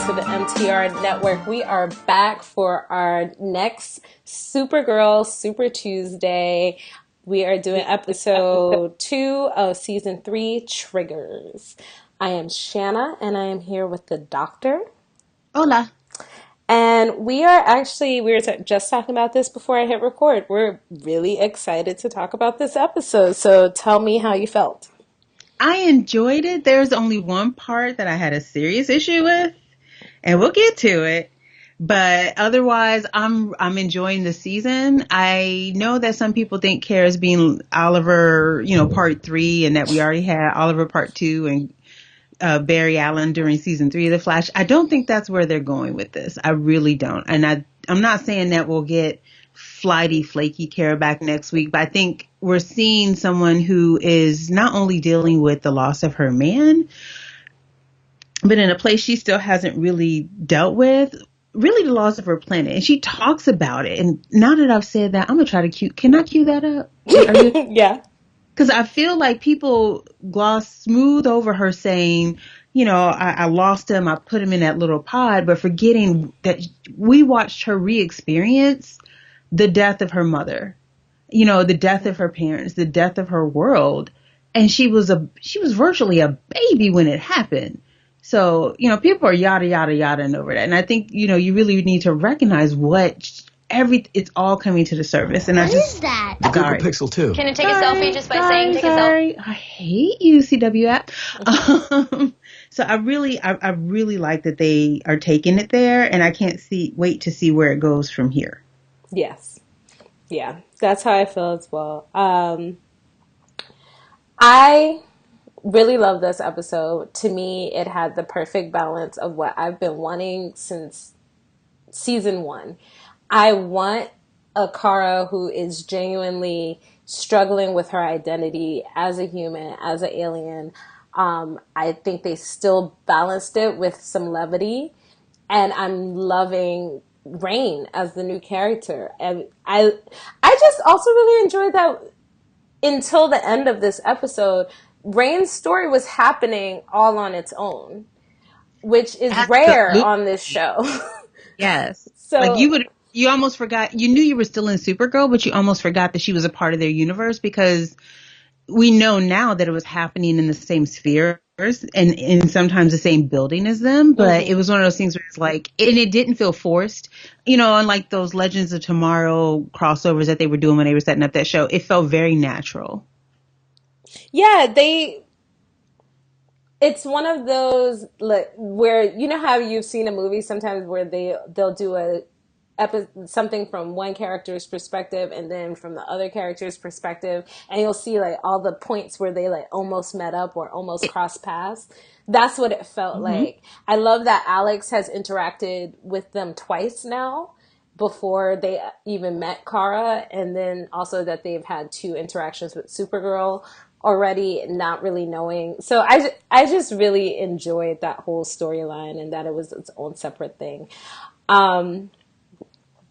to the MTR Network. We are back for our next Supergirl Super Tuesday. We are doing episode 2 of season 3, Triggers. I am Shanna, and I am here with the doctor. Hola. And we were just talking about this before I hit record. We're really excited to talk about this episode. So tell me how you felt. I enjoyed it. There's only one part that I had a serious issue with, and we'll get to it. But otherwise, I'm enjoying the season. I know that some people think Kara's being Oliver, part 3, and that we already had Oliver part 2 and Barry Allen during season 3 of The Flash. I don't think that's where they're going with this. I really don't. And I'm not saying that we'll get flighty, flaky Kara back next week, but I think we're seeing someone who is not only dealing with the loss of her man, but in a place she still hasn't really dealt with, really the loss of her planet. And she talks about it. And now that I've said that, I'm going to try to can I cue that up? Yeah. Because I feel like people gloss smooth over her saying, I lost him, I put him in that little pod, but forgetting that we watched her re-experience the death of her mother, the death of her parents, the death of her world. And she was virtually a baby when it happened. So, people are yada, yada, yada and over that. And I think, you really need to recognize it's all coming to the surface. And what is that? The Google Pixel 2. Can it take a selfie just by saying take a selfie? I hate you, CW app. So I really like that they are taking it there, and I can't wait to see where it goes from here. Yes. Yeah, that's how I feel as well. I really love this episode. To me, it had the perfect balance of what I've been wanting since season 1. I want a Kara who is genuinely struggling with her identity as a human, as an alien. I think they still balanced it with some levity, and I'm loving Rain as the new character. And I just also really enjoyed that until the end of this episode, Rain's story was happening all on its own, which is rare on this show. Yes. So like you almost forgot, you knew you were still in Supergirl, but you almost forgot that she was a part of their universe, because we know now that it was happening in the same spheres and sometimes the same building as them. But it was one of those things where it's like, and it didn't feel forced, unlike those Legends of Tomorrow crossovers that they were doing when they were setting up that show. It felt very natural. Yeah, it's one of those where, how you've seen a movie sometimes where they'll do something from one character's perspective and then from the other character's perspective, and you'll see all the points where they almost met up or almost crossed paths. That's what it felt like. I love that Alex has interacted with them twice now before they even met Kara, and then also that they've had 2 interactions with Supergirl already, not really knowing. So I just really enjoyed that whole storyline, and that it was its own separate thing.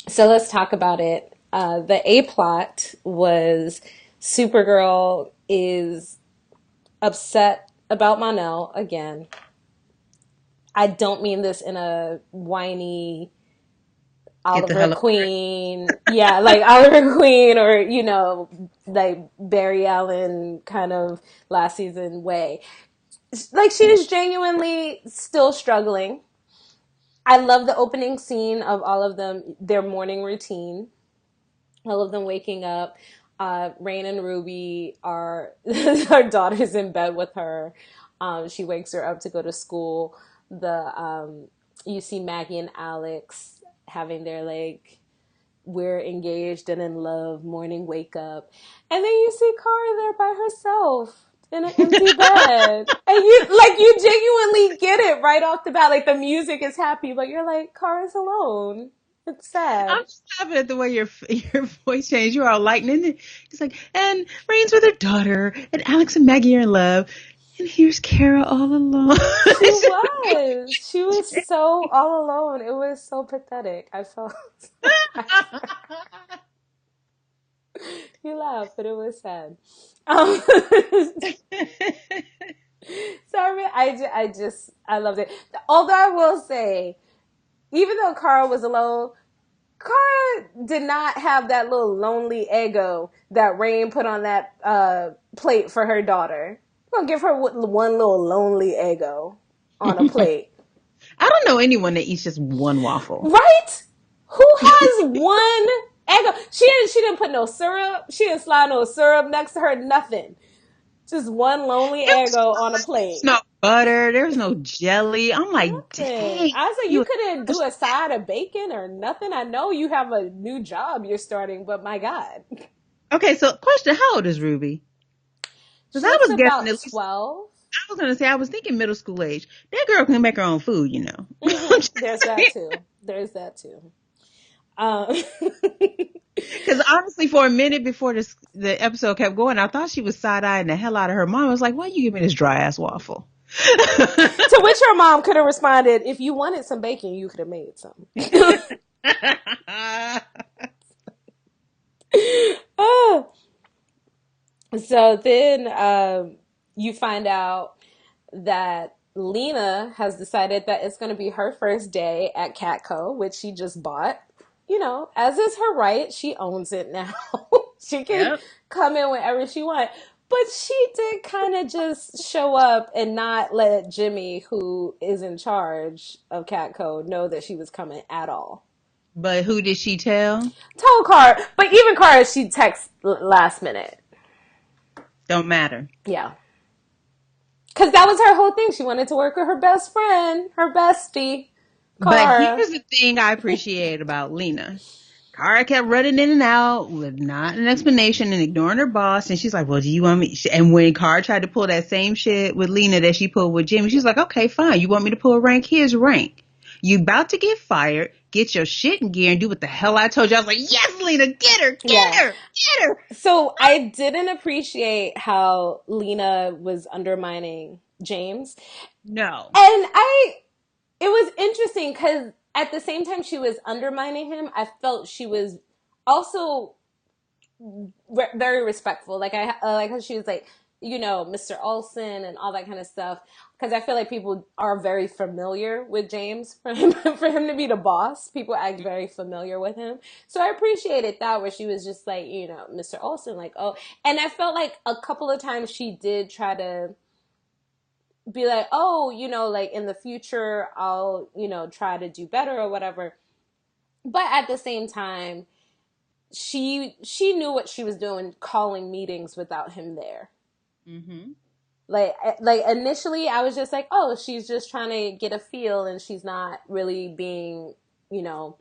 So let's talk about it. The A plot was Supergirl is upset about Mon-El again. I don't mean this in a whiny Oliver Queen. Yeah, like Oliver Queen or, Barry Allen kind of last season way. She is genuinely still struggling. I love the opening scene of all of them, their morning routine. All of them waking up. Rain and Ruby are her daughter's in bed with her. She wakes her up to go to school. You see Maggie and Alex having their we're engaged and in love morning wake up, and then you see Kara there by herself in an empty bed, and you genuinely get it right off the bat. The music is happy, but you're like, Kara's alone. It's sad. I'm just laughing at the way your voice changed. You were all lightning. It's like, and Rain's with her daughter, and Alex and Maggie are in love, and here's Kara all alone. She was so all alone. It was so pathetic. I felt. You laugh, but it was sad. So I loved it. Although I will say, even though Kara was alone, Kara did not have that little lonely ego that Rain put on that plate for her daughter. I'm gonna give her one little lonely ego on a plate. I don't know anyone that eats just one waffle. Right? Who has one eggo? She didn't put no syrup. She didn't slide no syrup next to her. Nothing. Just one lonely eggo on a plate. There's no butter. There's no jelly. I'm like, Nothing. dang. I was like, you couldn't do a side of bacon or nothing. I know you have a new job you're starting, but my God. Okay, so question: how old is Ruby? Because I She's was guessing about at least. 12. I was gonna say I was thinking middle school age. That girl can make her own food, you know. There's that too. There's that too. Because honestly, for a minute before the episode kept going, I thought she was side-eyeing the hell out of her mom. I was like, why you give me this dry-ass waffle? To which her mom could have responded, if you wanted some bacon, you could have made some. So then you find out that Lena has decided that it's going to be her first day at Catco, which she just bought. You know, as is her right, she owns it now. She can come in whenever she wants. But she did kind of just show up and not let Jimmy, who is in charge of Catco, know that she was coming at all. But who did she tell? Told Cara. But even Cara, she texts last minute. Don't matter. Yeah. Because that was her whole thing. She wanted to work with her best friend, her bestie, Cara. But here's the thing I appreciate about Lena. Cara kept running in and out with not an explanation and ignoring her boss. And she's like, well, do you want me? And when Cara tried to pull that same shit with Lena that she pulled with Jimmy, she's like, okay, fine. You want me to pull rank? Here's rank. You about to get fired. Get your shit in gear and do what the hell I told you. I was like, yes, Lena, get her, get her. So I didn't appreciate how Lena was undermining James. No. And it was interesting because at the same time she was undermining him, I felt she was also very respectful. Like I like how she was like, you know, Mr. Olsen and all that kind of stuff. Because I feel like people are very familiar with James. For him to be the boss, people act very familiar with him. So I appreciated that, where she was just like, you know, Mr. Olsen, like, oh. And I felt like a couple of times she did try to be like, oh, you know, like in the future, I'll, you know, try to do better or whatever. But at the same time, she knew what she was doing, calling meetings without him there. Mm-hmm. Like initially I was just like, oh, she's just trying to get a feel and she's not really being, you know,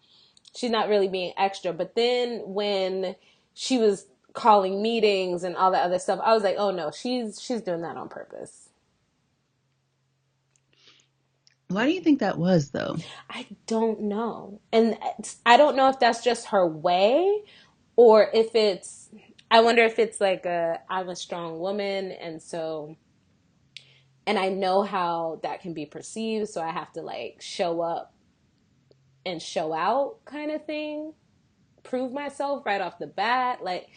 she's not really being extra. But then when she was calling meetings and all that other stuff, I was like, oh no, she's doing that on purpose. Why do you think that was, though? I don't know. And I don't know if that's just her way or if it's, I wonder if it's like I'm a strong woman and so, and I know how that can be perceived, so I have to like show up and show out kind of thing. Prove myself right off the bat. Like,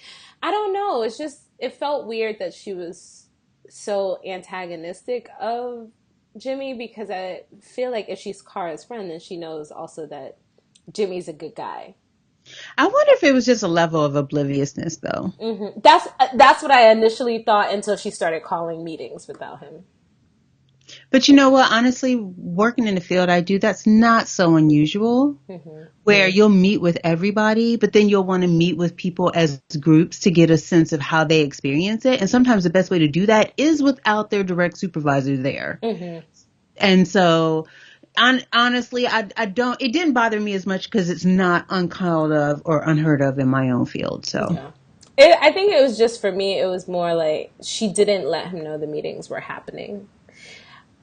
I don't know. It's just, it felt weird that she was so antagonistic of Jimmy, because I feel like if she's Kara's friend, then she knows also that Jimmy's a good guy. I wonder if it was just a level of obliviousness, though. Mm-hmm. That's what I initially thought until she started calling meetings without him. But you know what? Honestly, working in the field I do, that's not so unusual. Mm-hmm. Where you'll meet with everybody, but then you'll want to meet with people as groups to get a sense of how they experience it. And sometimes the best way to do that is without their direct supervisor there. Mm-hmm. And so, honestly, I don't. It didn't bother me as much because it's not uncalled of or unheard of in my own field. So. Yeah. I think it was just, for me, it was more like she didn't let him know the meetings were happening.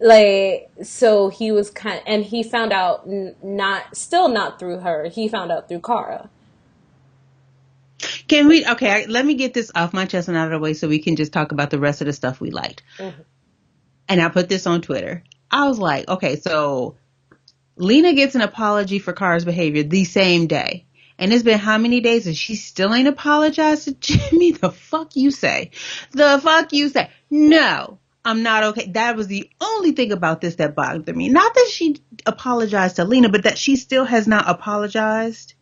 Like, so he was and he found out still not through her. He found out through Cara. Okay, let me get this off my chest and out of the way so we can just talk about the rest of the stuff we liked. Mm-hmm. And I put this on Twitter. I was like, okay, so Lena gets an apology for Cara's behavior the same day. And it's been how many days and she still ain't apologized to Jimmy? The fuck you say? No. I'm not okay. That was the only thing about this that bothered me. Not that she apologized to Lena, but that she still has not apologized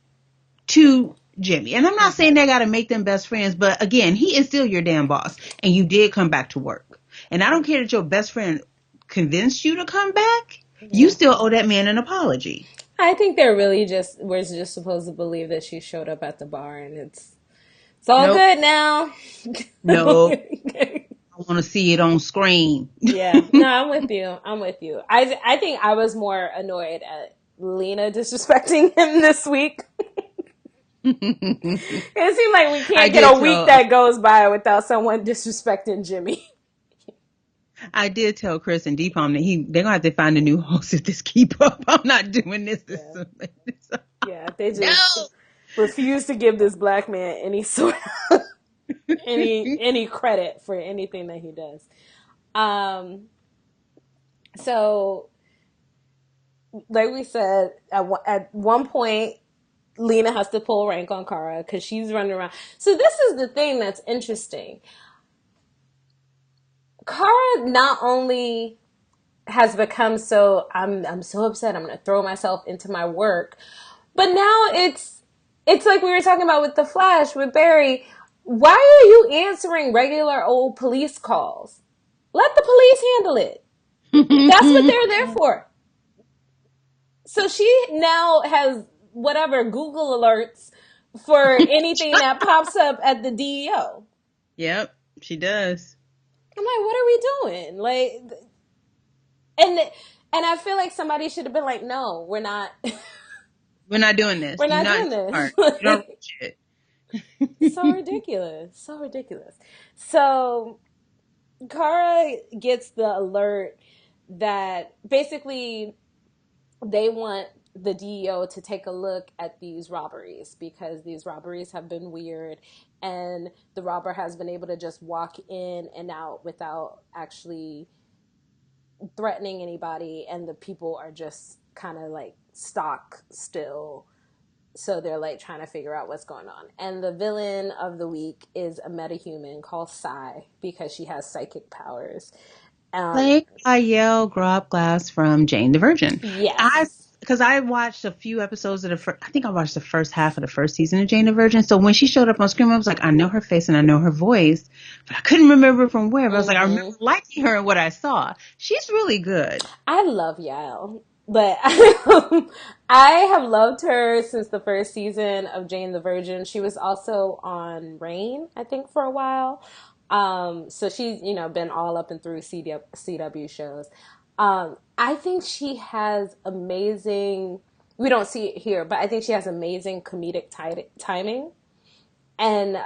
to Jimmy. And I'm not saying they got to make them best friends, but again, he is still your damn boss, and you did come back to work. And I don't care that your best friend convinced you to come back. Yeah. You still owe that man an apology. I think we're just supposed to believe that she showed up at the bar and it's all good now. No. I want to see it on screen. Yeah, no, I'm with you. I think I was more annoyed at Lena disrespecting him this week. It seemed like we can't get a week that goes by without someone disrespecting Jimmy. I did tell Chris and Deepam that they're gonna have to find a new host if this keep up. I'm not doing this. Yeah, they just refuse to give this black man any sort of any credit for anything that he does. So, like we said, at one point, Lena has to pull rank on Kara because she's running around. So this is the thing that's interesting. Kara not only has become so, I'm so upset, I'm going to throw myself into my work, but now it's like we were talking about with the Flash, with Barry. Why are you answering regular old police calls? Let the police handle it. That's what they're there for. So she now has whatever Google alerts for anything that pops up at the DEO. Yep, she does. I'm like, what are we doing? Like, and I feel like somebody should have been like, no, we're not. We're not doing this. We're not doing this. You don't shit. So ridiculous. So ridiculous. So Kara gets the alert that basically they want the DEO to take a look at these robberies because these robberies have been weird and the robber has been able to just walk in and out without actually threatening anybody, and the people are just kind of like stock still. So they're like trying to figure out what's going on. And the villain of the week is a metahuman called Psy because she has psychic powers. Played by Yael Grobglas from Jane the Virgin. Yes. Because I watched a few episodes of I think I watched the first half of the first season of Jane the Virgin. So when she showed up on screen, I was like, I know her face and I know her voice, but I couldn't remember from where. But I was like, I remember liking her and what I saw. She's really good. I love Yael, but I have loved her since the first season of Jane the Virgin. She was also on Reign, I think, for a while. So she's, been all up and through CW shows. I think she has amazing, we don't see it here, but I think she has amazing comedic timing. And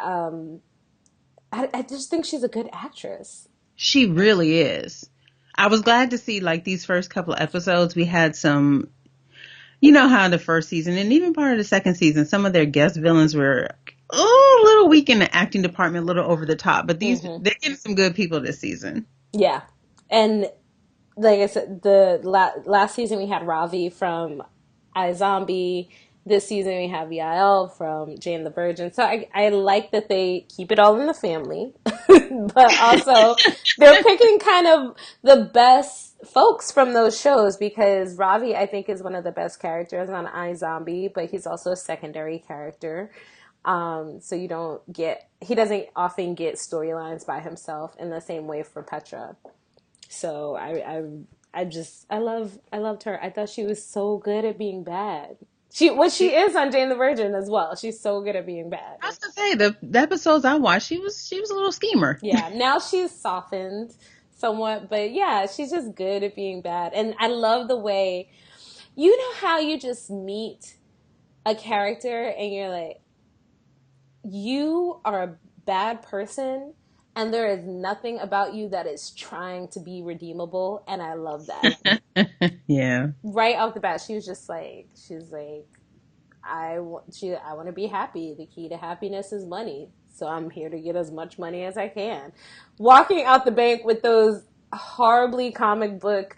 I just think she's a good actress. She really is. I was glad to see, like, these first couple of episodes, we had some, you know how the first season and even part of the second season, some of their guest villains were a little weak in the acting department, a little over the top. But they're getting some good people this season. Yeah. And like I said, the last season we had Ravi from iZombie. This season we have Yael from Jane the Virgin. So I like that they keep it all in the family. But also they're picking kind of the best folks from those shows because Ravi, I think, is one of the best characters on iZombie, but he's also a secondary character. So he doesn't often get storylines by himself in the same way for Petra. So I loved her. I thought she was so good at being bad. She is on Jane the Virgin as well. She's so good at being bad. I was gonna say the episodes I watched, she was a little schemer. Yeah, now she's softened somewhat, but yeah, she's just good at being bad. And I love the way, you know how you just meet a character and you're like, you are a bad person and there is nothing about you that is trying to be redeemable, and I love that. Yeah. Right off the bat, she's like, I want to be happy. The key to happiness is money. So I'm here to get as much money as I can. Walking out the bank with those horribly comic book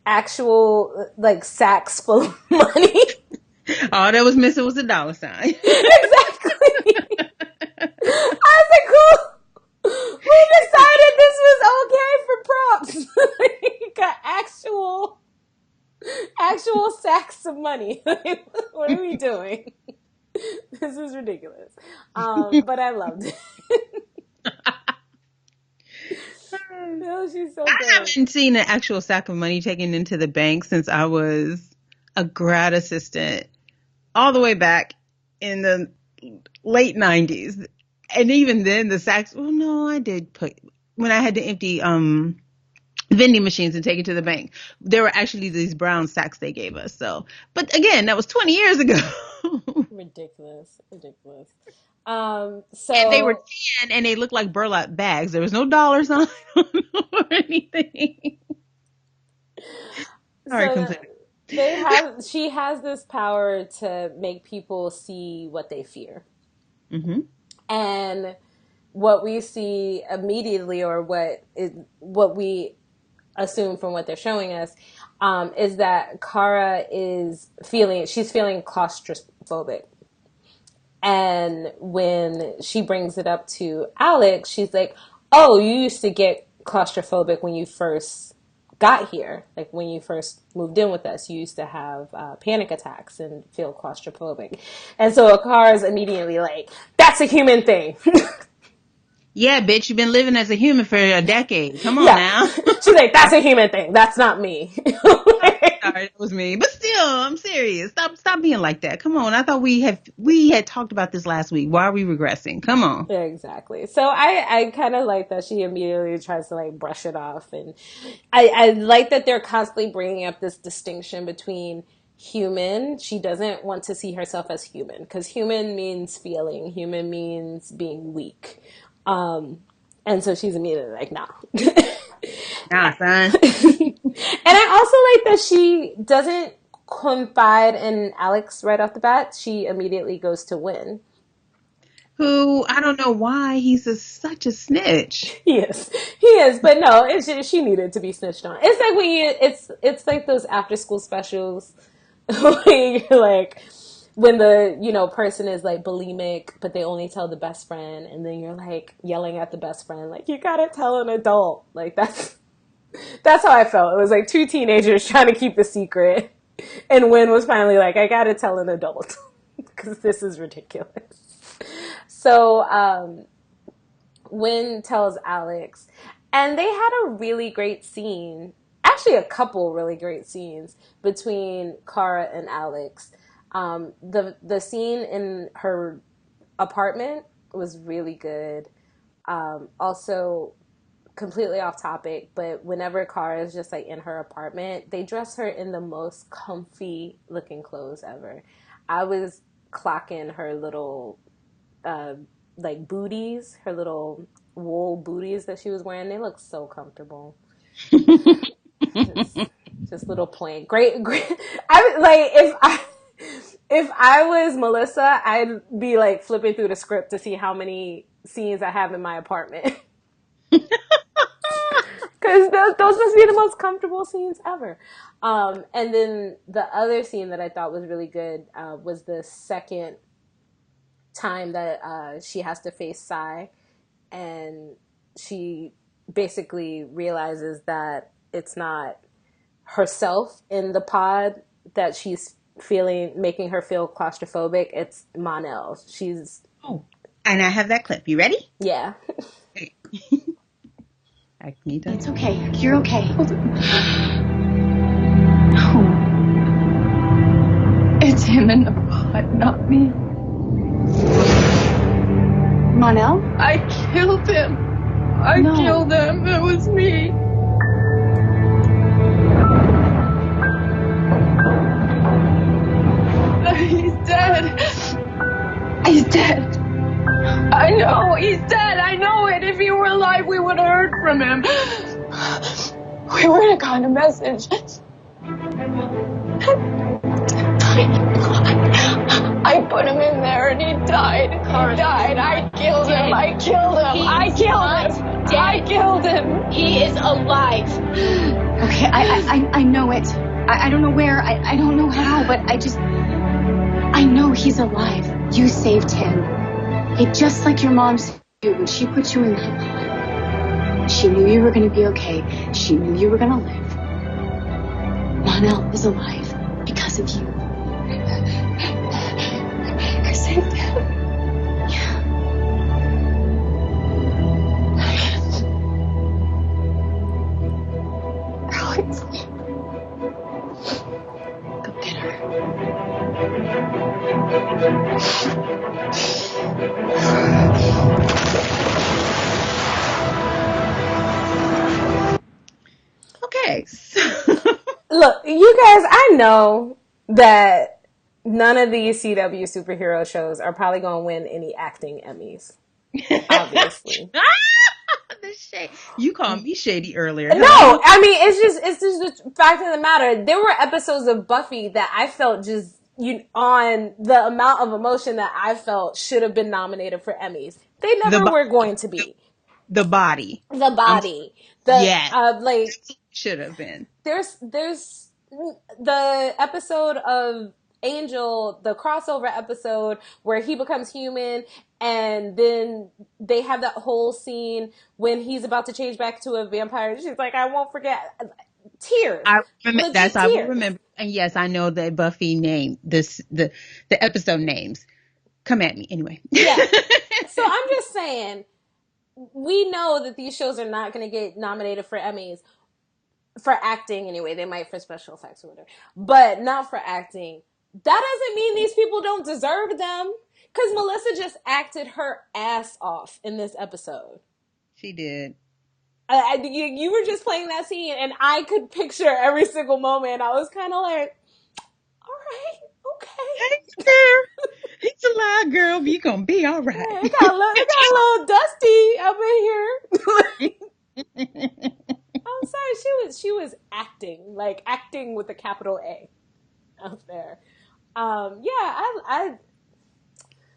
actual like sacks full of money. All that was missing was a dollar sign. Exactly. I was like, who decided this was okay for money. What are we doing? This is ridiculous. But I loved it. Oh, she's so I good. haven't seen an actual sack of money taken into the bank since I was a grad assistant all the way back in the late 90s. And even then the sacks, well, no, I did put, when I had to empty vending machines and take it to the bank, there were actually these brown sacks they gave us. So, but again, that was 20 years ago. Ridiculous. And they were tan and they looked like burlap bags. There was no dollar sign on them or anything. Sorry, completely. She has this power to make people see what they fear. Mm-hmm. And what we see immediately, or what we assume from what they're showing us, is that Kara she's feeling claustrophobic. And when she brings it up to Alex, she's like, oh, you used to get claustrophobic when you first got here. Like when you first moved in with us, you used to have panic attacks and feel claustrophobic. And so Kara's immediately like, that's a human thing. Yeah, bitch, you've been living as a human for a decade. Come on now. She's like, that's a human thing. That's not me. Sorry, that was me. But still, I'm serious. Stop being like that. Come on. I thought we had talked about this last week. Why are we regressing? Come on. Yeah, exactly. So I kind of like that she immediately tries to like brush it off. And I like that they're constantly bringing up this distinction between human. She doesn't want to see herself as human because human means feeling. Human means being weak. And so she's immediately like, nah. Nah, son. And I also like that she doesn't confide in Alex right off the bat. She immediately goes to Wynn. Who, I don't know why, he's such a snitch. He is, but no, she needed to be snitched on. It's like when it's like those after school specials where you're like, when the, person is like bulimic, but they only tell the best friend, and then you're like yelling at the best friend, like, you gotta tell an adult. Like that's how I felt. It was like two teenagers trying to keep the secret, and Wynn was finally like, I gotta tell an adult because this is ridiculous. So Wynn tells Alex, and they had a really great scene, actually a couple really great scenes between Kara and Alex. The scene in her apartment was really good. Also, completely off topic, but whenever Kara is just like in her apartment, they dress her in the most comfy looking clothes ever. I was clocking her little like booties, her little wool booties that she was wearing. They look so comfortable. just little plain great. I like if I was Melissa, I'd be like flipping through the script to see how many scenes I have in my apartment. Because those must be the most comfortable scenes ever. And then the other scene that I thought was really good was the second time that she has to face Sai, and she basically realizes that it's not herself in the pod that she's making her feel claustrophobic. It's Mon-El. And I have that clip. You ready? Yeah. It's okay. You're okay. No. It's him in the pod, not me. Mon-El? I killed him. I killed him. It was me. He's dead. He's dead. I know, he's dead. I know it. If he were alive, we would have heard from him. We would have gotten a message. I put him in there and he died. He died. I killed him. I killed him. I killed him. I killed him. He is alive. Okay, I know it. I don't know where. I don't know how, but I know he's alive. You saved him. Just like your mom said when she put you in that pod. She knew you were going to be okay. She knew you were going to live. Mon-El is alive because of you. I saved him. Yeah. Alex. Go get her. Okay. Look, you guys, I know that none of these CW superhero shows are probably going to win any acting Emmys, obviously. The shade. You called me shady earlier. No, Hello. I mean it's just the fact of the matter. There were episodes of Buffy that I felt just on the amount of emotion that I felt should have been nominated for Emmys. They never were going to be. The body. The body, Yeah. like Should have been. there's the episode of Angel, the crossover episode where he becomes human, and then they have that whole scene when he's about to change back to a vampire. She's like, I won't forget. Tears. I remember, Legit I will tears. remember. And yes, I know that Buffy named the episode names. Come at me anyway. Yeah. So I'm just saying, we know that these shows are not going to get nominated for Emmys. For acting, anyway. They might for special effects or whatever. But not for acting. That doesn't mean these people don't deserve them. Because Melissa just acted her ass off in this episode. She did. You were just playing that scene, and I could picture every single moment. I was kind of like, all right, okay. Hey, girl. He's a loud girl, but you gonna be all right. Yeah, it got a little dusty up in here. I'm sorry, she was acting, like acting with a capital A out there. Yeah,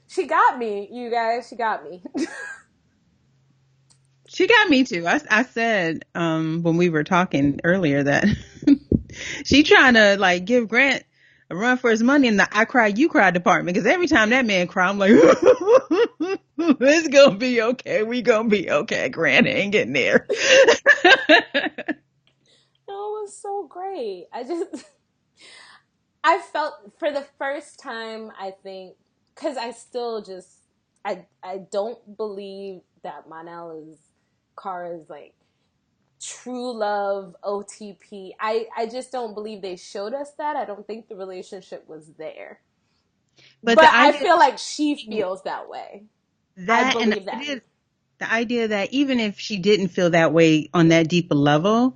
she got me, you guys. She got me. She got me too. I said when we were talking earlier that she trying to like give Grant a run for his money in the I cry you cry department, because every time that man cry, I'm like, it's gonna be okay. We gonna be okay. Grant ain't getting there. No, it was so great. I felt for the first time, I think, because I still just, I don't believe that Monel is Kara's like true love OTP. I just don't believe they showed us that. I don't think the relationship was there. But I feel like she feels that way. I believe that. The idea that even if she didn't feel that way on that deeper level,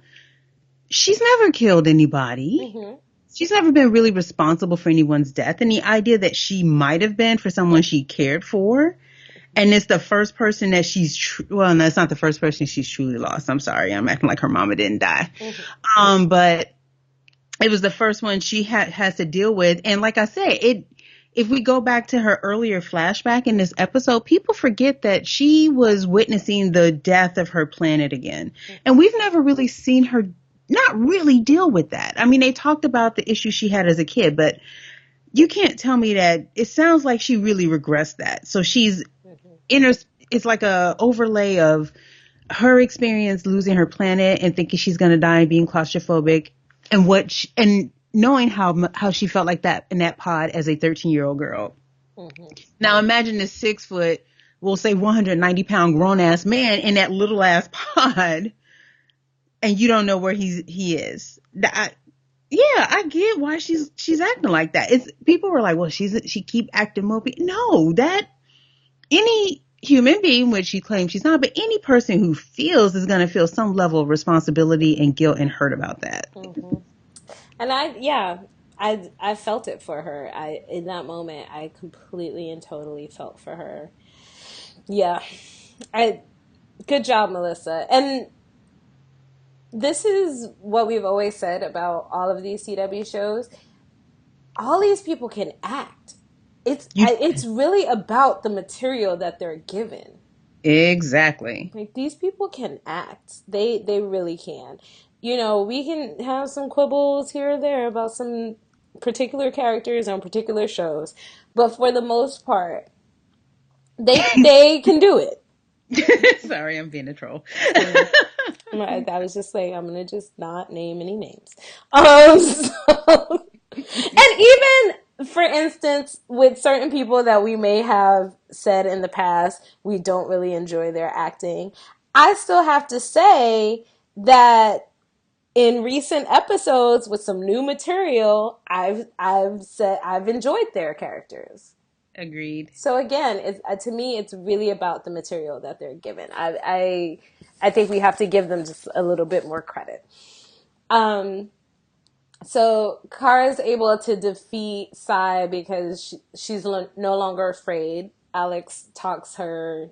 she's never killed anybody. Mm-hmm. She's never been really responsible for anyone's death. And the idea that she might have been for someone she cared for, and it's the first person that well, no, it's not the first person she's truly lost. I'm sorry. I'm acting like her mama didn't die. Mm-hmm. But it was the first one she has to deal with. And like I said, if we go back to her earlier flashback in this episode, people forget that she was witnessing the death of her planet again. Mm-hmm. And we've never really seen her not really deal with that. I mean, they talked about the issue she had as a kid, but you can't tell me that. It sounds like she really regressed that. So she's it's like a overlay of her experience losing her planet and thinking she's going to die and being claustrophobic, and and knowing how she felt like that in that pod as a 13-year-old girl. Mm-hmm. Now imagine this 6 foot, we'll say 190-pound grown ass man in that little ass pod, and you don't know where he is. I get why she's acting like that. People were like, well, she keep acting mopey. No, that any human being, which she claims she's not, but any person who feels is going to feel some level of responsibility and guilt and hurt about that. Mm-hmm. And I felt it for her. In that moment, I completely and totally felt for her. Yeah, good job, Melissa. And this is what we've always said about all of these CW shows. All these people can act. It's really about the material that they're given. Exactly. Like, these people can act. They really can. You know, we can have some quibbles here or there about some particular characters on particular shows, but for the most part, they can do it. Sorry, I'm being a troll. I was just like, I'm gonna just not name any names. And even for instance, with certain people that we may have said in the past, we don't really enjoy their acting. I still have to say that in recent episodes with some new material, I've said I've enjoyed their characters. Agreed. So again, to me, it's really about the material that they're given. I think we have to give them just a little bit more credit. So Kara's able to defeat Sai because she's no longer afraid. Alex talks her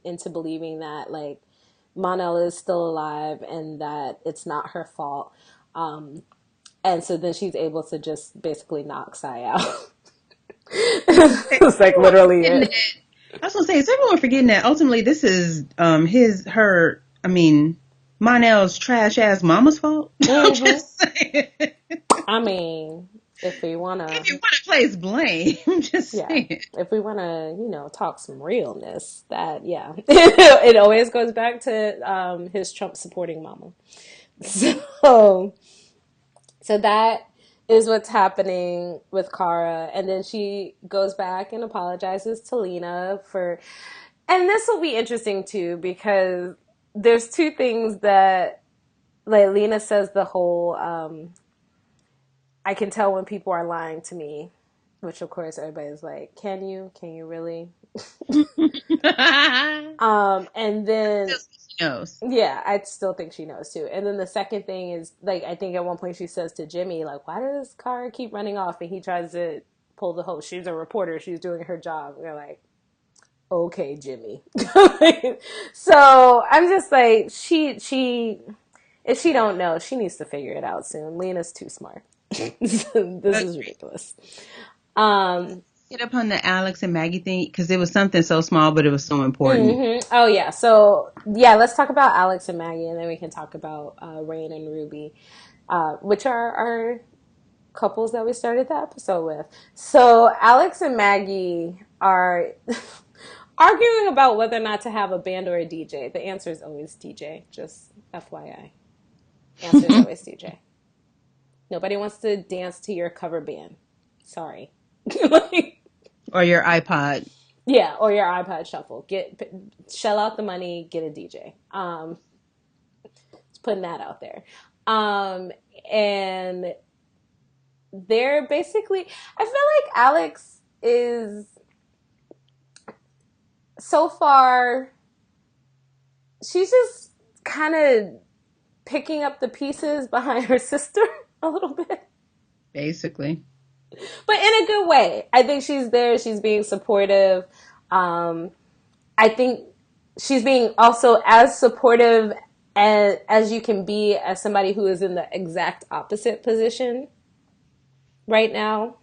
into believing that like Mon-El is still alive and that it's not her fault. And so then she's able to just basically knock Sai out. It's like literally it. I was gonna say, is everyone forgetting that ultimately this is Mon-El's trash ass mama's fault? I'm just saying. I mean, if we wanna place blame, I'm just saying. If we wanna, talk some realness, it always goes back to his Trump supporting mama. So that is what's happening with Kara, and then she goes back and apologizes to Lena and this will be interesting too because there's two things that like Lena says the whole I can tell when people are lying to me, which of course everybody's like, can you really? And then she knows. Yeah, I still think she knows too. And then the second thing is like I think at one point she says to Jimmy, like, why does Kara keep running off? And he tries to pull the whole she's a reporter, she's doing her job. And they're like, okay, Jimmy. So I'm just like, she if she don't know, she needs to figure it out soon. Lena's too smart. This is ridiculous. Get up on the Alex and Maggie thing because it was something so small, but it was so important. Mm-hmm. Oh yeah, so let's talk about Alex and Maggie, and then we can talk about Rain and Ruby, which are our couples that we started the episode with. So Alex and Maggie are arguing about whether or not to have a band or a DJ. The answer is always DJ. Just FYI, answer is always DJ. Nobody wants to dance to your cover band. Sorry. Or your iPod. Yeah, or your iPod shuffle. Shell out the money, get a DJ. Just putting that out there. And they're basically, I feel like Alex is so far, she's just kind of picking up the pieces behind her sister a little bit. Basically. But in a good way. I think she's there. She's being supportive. I think she's being also as supportive as you can be as somebody who is in the exact opposite position right now.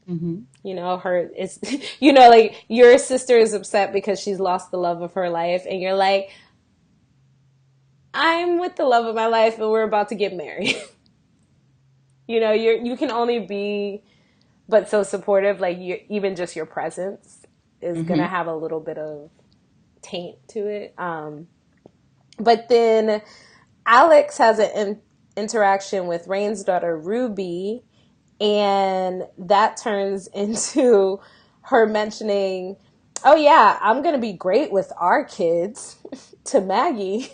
Mm-hmm. Like your sister is upset because she's lost the love of her life. And you're like, I'm with the love of my life and we're about to get married. You can only be but so supportive, like even just your presence is going to have a little bit of taint to it. But then Alex has an interaction with Rain's daughter, Ruby, and that turns into her mentioning, oh yeah, I'm going to be great with our kids to Maggie.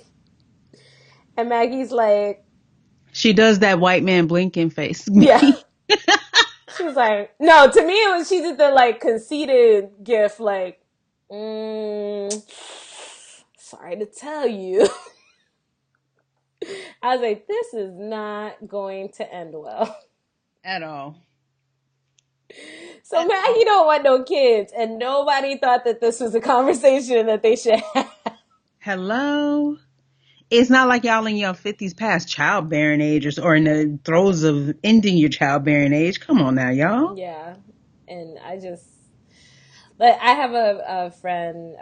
And Maggie's like... She does that white man blinking face. Yeah. She's like, no, to me she did the like conceited gif, like, sorry to tell you. I was like, this is not going to end well. At all. So Maggie don't want no kids, and nobody thought that this was a conversation that they should have. Hello? It's not like y'all in your 50s past childbearing age or in the throes of ending your childbearing age. Come on now, y'all. Yeah. And but I have a friend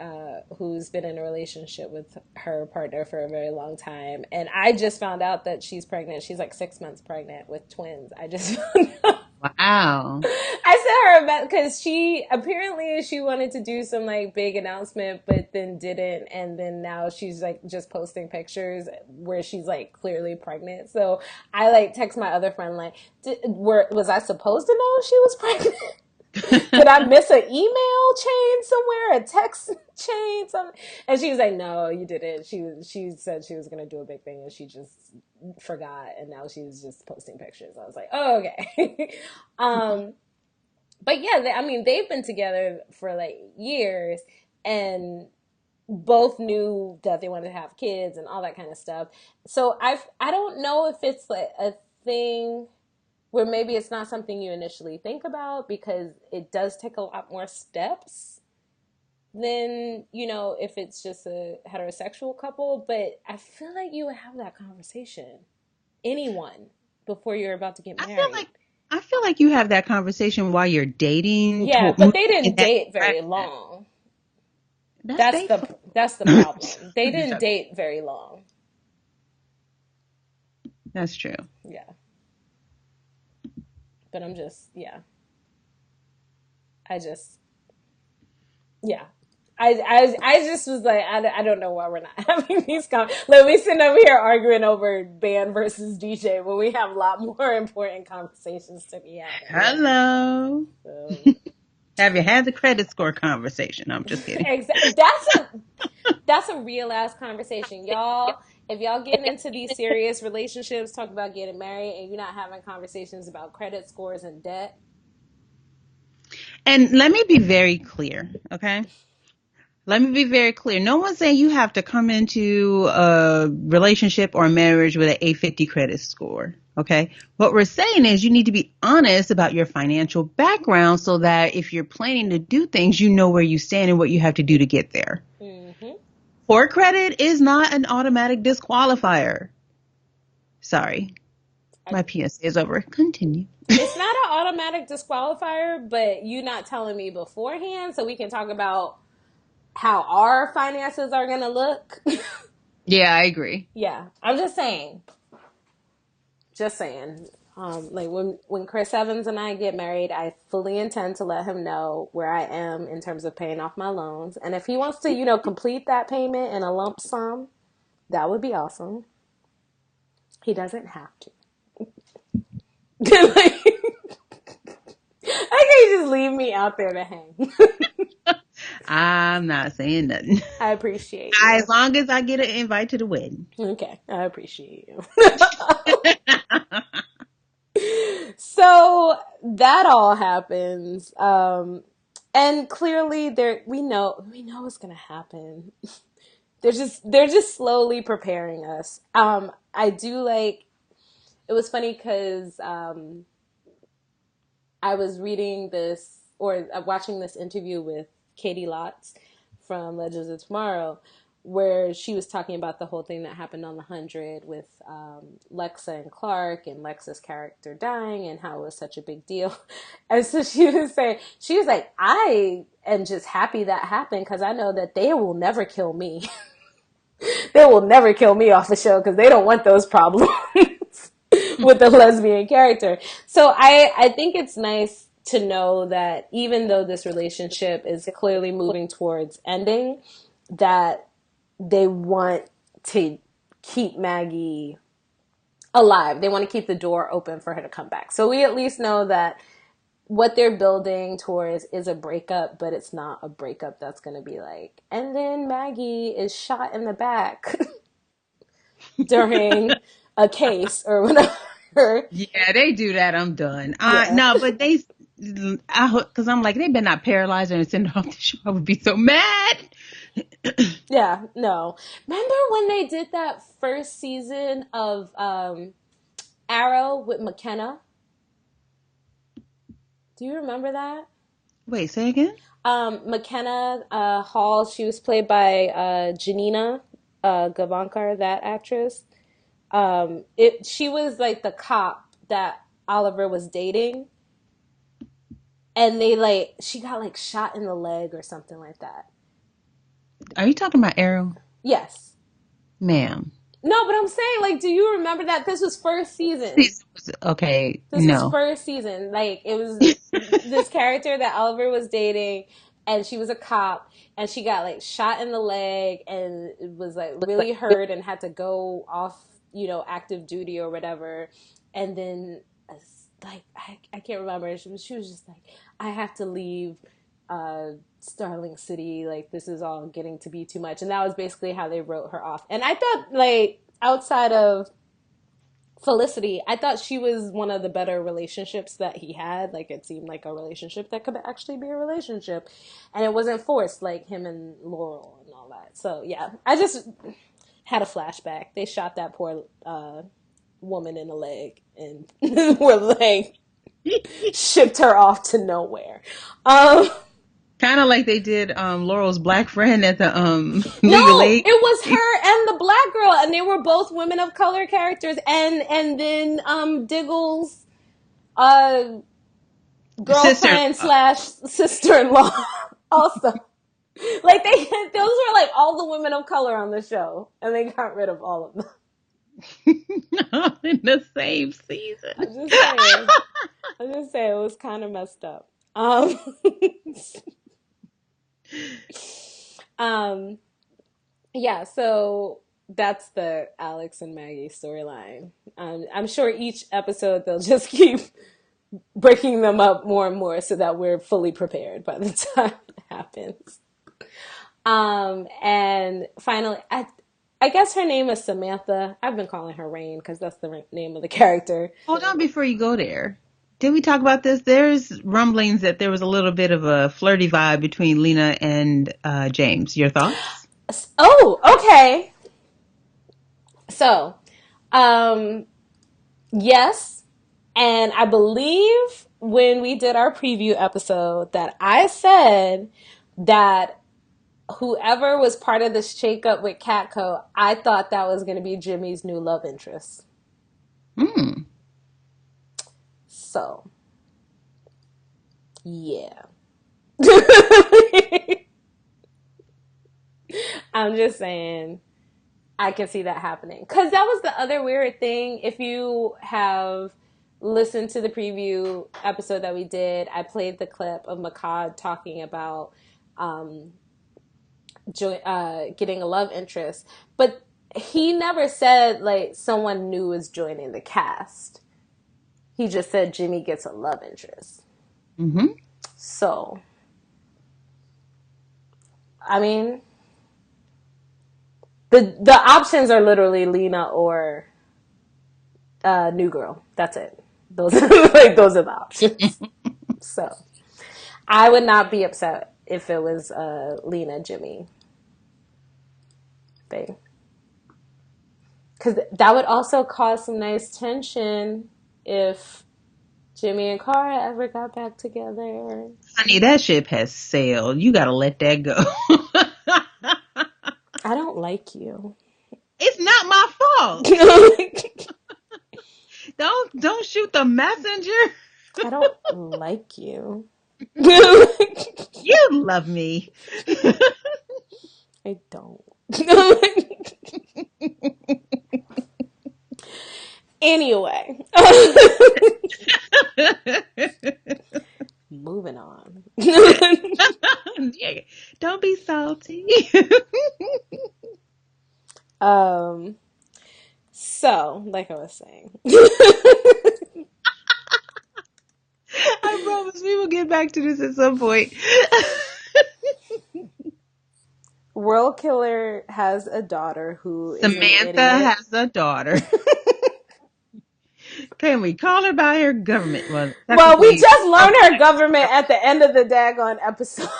who's been in a relationship with her partner for a very long time. And I just found out that she's pregnant. She's like 6 months pregnant with twins. I just found out. Wow. I sent her because she wanted to do some like big announcement, but then didn't, and then now she's like just posting pictures where she's like clearly pregnant. So I like text my other friend like, was I supposed to know she was pregnant? Did I miss an email chain somewhere, a text chain, something? And she was like, "No, you didn't." She said she was gonna do a big thing, and she just forgot, and now she's just posting pictures. I was like, "Oh, okay." um, but yeah, I mean, they've been together for like years, and both knew that they wanted to have kids and all that kind of stuff. So I don't know if it's like a thing where maybe it's not something you initially think about because it does take a lot more steps than, if it's just a heterosexual couple. But I feel like you would have that conversation, anyone, before you're about to get I feel married. like I feel like you have that conversation while you're dating Yeah, to but move they in didn't that date very direction. long. That's That's they the fault. that's the problem. They You're didn't joking. date very long. That's true. Yeah. But yeah. I just yeah. I just was like, I don't know why we're not having these like we sitting over here arguing over band versus DJ when we have a lot more important conversations to be having. Hello. So, Have you had the credit score conversation? I'm just kidding. exactly. That's a real ass conversation, y'all. If y'all getting into these serious relationships, talk about getting married, and you're not having conversations about credit scores and debt. And let me be very clear, okay? Let me be very clear. No one's saying you have to come into a relationship or a marriage with an 850 credit score. Okay. What we're saying is you need to be honest about your financial background so that if you're planning to do things, you know where you stand and what you have to do to get there. Mm-hmm. Poor credit is not an automatic disqualifier. Sorry. My PSA is over. Continue. It's not an automatic disqualifier, but you not telling me beforehand so we can talk about how our finances are gonna look. Yeah, I agree. Yeah, I'm just saying. Just saying. Like when Chris Evans and I get married, I fully intend to let him know where I am in terms of paying off my loans. And if he wants to, complete that payment in a lump sum, that would be awesome. He doesn't have to. Like, I can't just leave me out there to hang. I'm not saying nothing. I appreciate As you. long as I get an invite to the wedding. Okay, I appreciate you. So that all happens. And clearly we know what's gonna happen. They're just slowly preparing us. I do like it was funny because I was reading this or watching this interview with Katie Lotz from Legends of Tomorrow, where she was talking about the whole thing that happened on the 100 with Lexa and Clark and Lexa's character dying and how it was such a big deal. And so she was like, I am just happy that happened because I know that they will never kill me. They will never kill me off the show because they don't want those problems with the lesbian character. So I think it's nice to know that even though this relationship is clearly moving towards ending, that they want to keep Maggie alive. They want to keep the door open for her to come back. So we at least know that what they're building towards is a breakup, but it's not a breakup that's going to be like, and then Maggie is shot in the back during a case or whatever. Yeah, they do that. I'm done. Yeah. No, but I hope, because I'm like, they've been not paralyzed and send her off the show. I would be so mad. Yeah, no. Remember when they did that first season of Arrow with McKenna? Do you remember that? Wait, say again? McKenna Hall, she was played by Janina Gavankar, that actress. She was like the cop that Oliver was dating, and she got like shot in the leg or something like that. Are you talking about Arrow? Yes. Ma'am. No, but I'm saying, like, do you remember that this was first season? Okay, This was no. first season. Like, it was this character that Oliver was dating, and she was a cop, and she got like shot in the leg and was like really hurt and had to go off, active duty or whatever. And then, like, I can't remember. She was just like, I have to leave Starling City. Like, this is all getting to be too much. And that was basically how they wrote her off. And I thought, like, outside of Felicity, I thought she was one of the better relationships that he had. Like, it seemed like a relationship that could actually be a relationship. And it wasn't forced like him and Laurel and all that. So, yeah, I just had a flashback. They shot that poor woman in the leg and were like, shipped her off to nowhere. Kind of like they did Laurel's black friend at the legal No, aid. it was her and the black girl, and they were both women of color characters. And then Diggle's girlfriend slash sister-in-law also. Like, those were like all the women of color on the show, and they got rid of all of them. In the same season. I'm just saying it was kind of messed up. Yeah, so that's the Alex and Maggie storyline. I'm sure each episode they'll just keep breaking them up more and more so that we're fully prepared by the time it happens. And finally, I guess her name is Samantha. I've been calling her Rain because that's the name of the character. Hold on before you go there. Did we talk about this? There's rumblings that there was a little bit of a flirty vibe between Lena and James. Your thoughts? Oh, okay. So, yes. And I believe when we did our preview episode that I said that whoever was part of this shakeup with Catco, I thought that was going to be Jimmy's new love interest. So, yeah. I'm just saying, I can see that happening. Because that was the other weird thing. If you have listened to the preview episode that we did, I played the clip of Makad talking about getting a love interest. But he never said, like, someone new is joining the cast. He just said Jimmy gets a love interest. Mm-hmm. So, I mean, the options are literally Lena or New Girl. That's it. Those those are the options. So, I would not be upset if it was Lena Jimmy thing. Because that would also cause some nice tension if Jimmy and Cara ever got back together. Honey, that ship has sailed. You gotta let that go. I don't like you. It's not my fault. Don't shoot the messenger. I don't like you. You love me. I don't. Anyway. Moving on. Yeah, don't be salty. So, like I was saying. I promise we will get back to this at some point. World Killer has a daughter who is Samantha has a daughter. Can we call her by her government? Well, we just learned her government at the end of the daggone episode.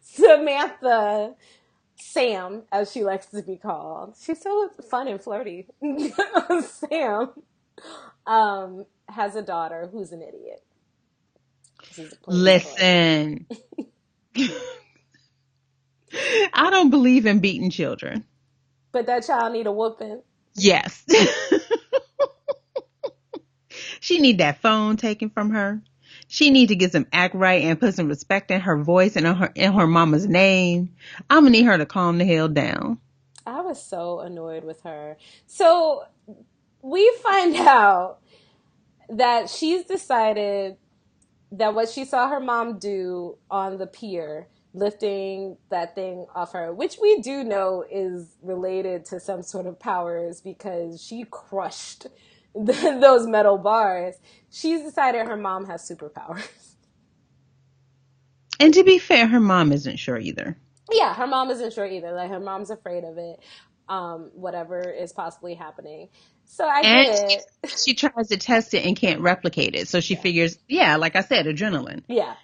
Samantha, Sam, as she likes to be called. She's so fun and flirty. Sam has a daughter who's an idiot. Listen. I don't believe in beating children. But that child need a whooping. Yes. She need that phone taken from her. She need to get some act right and put some respect in her voice and in her mama's name. I'm gonna need her to calm the hell down. I was so annoyed with her. So we find out that she's decided that what she saw her mom do on the pier, lifting that thing off her, which we do know is related to some sort of powers because she crushed those metal bars. She's decided her mom has superpowers. And to be fair, her mom isn't sure either. Yeah, her mom isn't sure either. Like, her mom's afraid of it, whatever is possibly happening. So I And get it. she tries to test it and can't replicate it. So she figures, yeah, like I said, adrenaline. Yeah,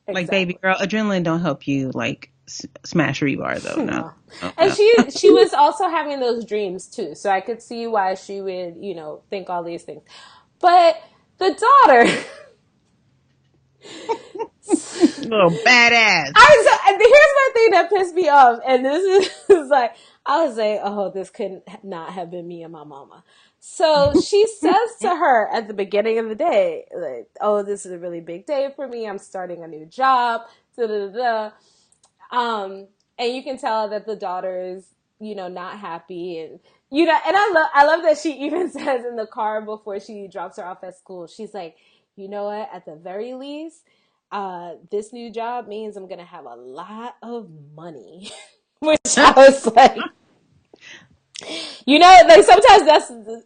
exactly. Like, baby girl, adrenaline don't help you, like, smash rebar, though. No. And she was also having those dreams, too. So I could see why she would, think all these things. But the daughter... Little badass. Here's my thing that pissed me off. And this is like, I was like, oh, this could not have been me and my mama. So she says to her at the beginning of the day, like, oh, this is a really big day for me. I'm starting a new job. Da, da, da, da. And you can tell that the daughter is, not happy. And, and I love that she even says in the car before she drops her off at school, she's like, you know what, at the very least, this new job means I'm going to have a lot of money. Which I was like, like, sometimes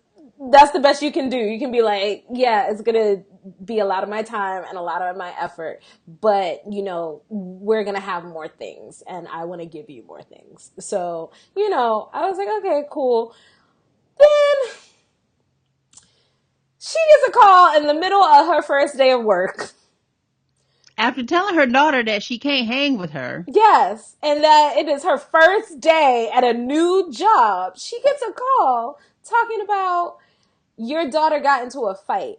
that's the best you can do. You can be like, yeah, it's going to be a lot of my time and a lot of my effort, but we're going to have more things and I want to give you more things. So, I was like, okay, cool. Then she gets a call in the middle of her first day of work. After telling her daughter that she can't hang with her. Yes, and that it is her first day at a new job. She gets a call talking about your daughter got into a fight.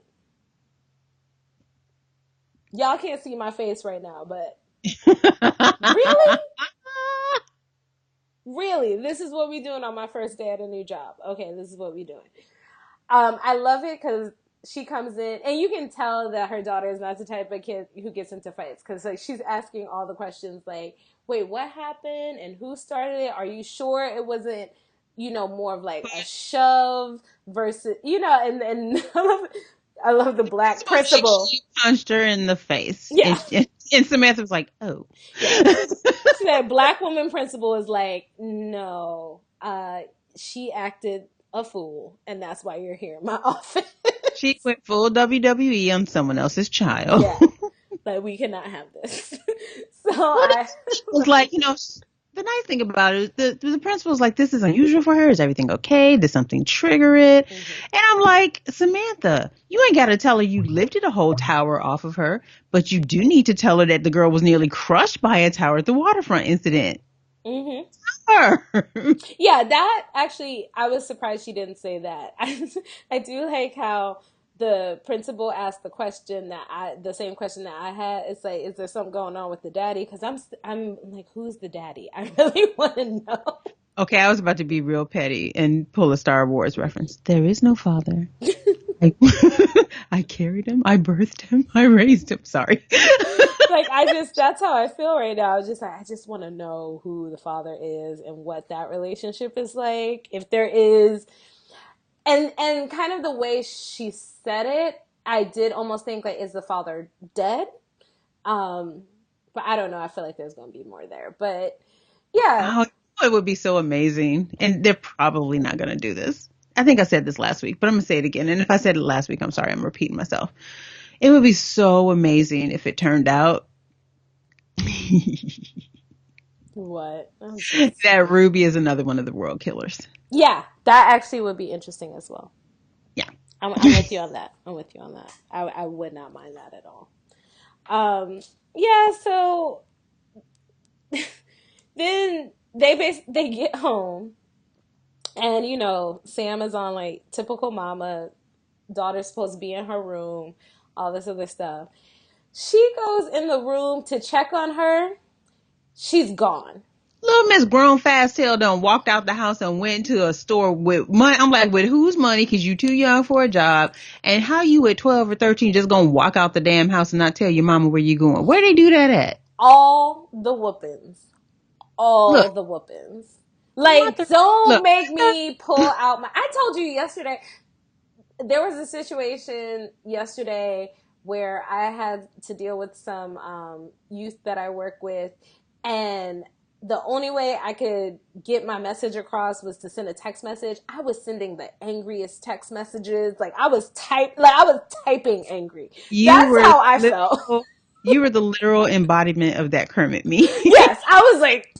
Y'all can't see my face right now, but really? Really? This is what we doing on my first day at a new job. Okay, this is what we doing. I love it because she comes in, and you can tell that her daughter is not the type of kid who gets into fights because like she's asking all the questions like, wait, what happened and who started it? Are you sure it wasn't, more of like a shove versus, and I love the black principal. She punched her in the face. Yeah. And Samantha was like, oh. Yeah. So that black woman principal is like, no, she acted a fool, and that's why you're here in my office. She went full WWE on someone else's child. Yeah. Like, we cannot have this. So I was like, the nice thing about it is the principal was like, this is unusual for her. Is everything okay? Did something trigger it? Mm-hmm. And I'm like, Samantha, you ain't got to tell her you lifted a whole tower off of her, but you do need to tell her that the girl was nearly crushed by a tower at the waterfront incident. Mm-hmm. Yeah, that actually, I was surprised she didn't say that. I do like how the principal asked the same question that I had. It's like, is there something going on with the daddy? Because I'm like, who's the daddy? I really want to know. Okay, I was about to be real petty and pull a Star Wars reference. There is no father. I carried him. I birthed him. I raised him. Sorry. Like, that's how I feel right now. I just want to know who the father is and what that relationship is like. If there is, and kind of the way she said it, I did almost think like, is the father dead? But I don't know. I feel like there's going to be more there, but yeah. Oh, it would be so amazing. And they're probably not going to do this. I think I said this last week, but I'm going to say it again. And if I said it last week, I'm sorry, I'm repeating myself. It would be so amazing if it turned out what? That Ruby is another one of the world killers. Yeah, that actually would be interesting as well. Yeah. I'm with you on that. I would not mind that at all. Yeah, so then they get home and Sam is on like typical mama, daughter's supposed to be in her room, all this other stuff. She goes in the room to check on her. She's gone. Little Miss Grown Fast Tail done walked out the house and went to a store with money. I'm like, with whose money? Because you too young for a job. And how you at 12 or 13 just gonna walk out the damn house and not tell your mama where you going? Where they do that at? All the whoopings. The whoopings. Like, don't Look, make me pull out my. I told you yesterday, there was a situation yesterday where I had to deal with some youth that I work with, and the only way I could get my message across was to send a text message. I was sending the angriest text messages. Like I was typing angry. you That's were how I felt. literal, you were the literal embodiment of that Kermit me. Yes, I was like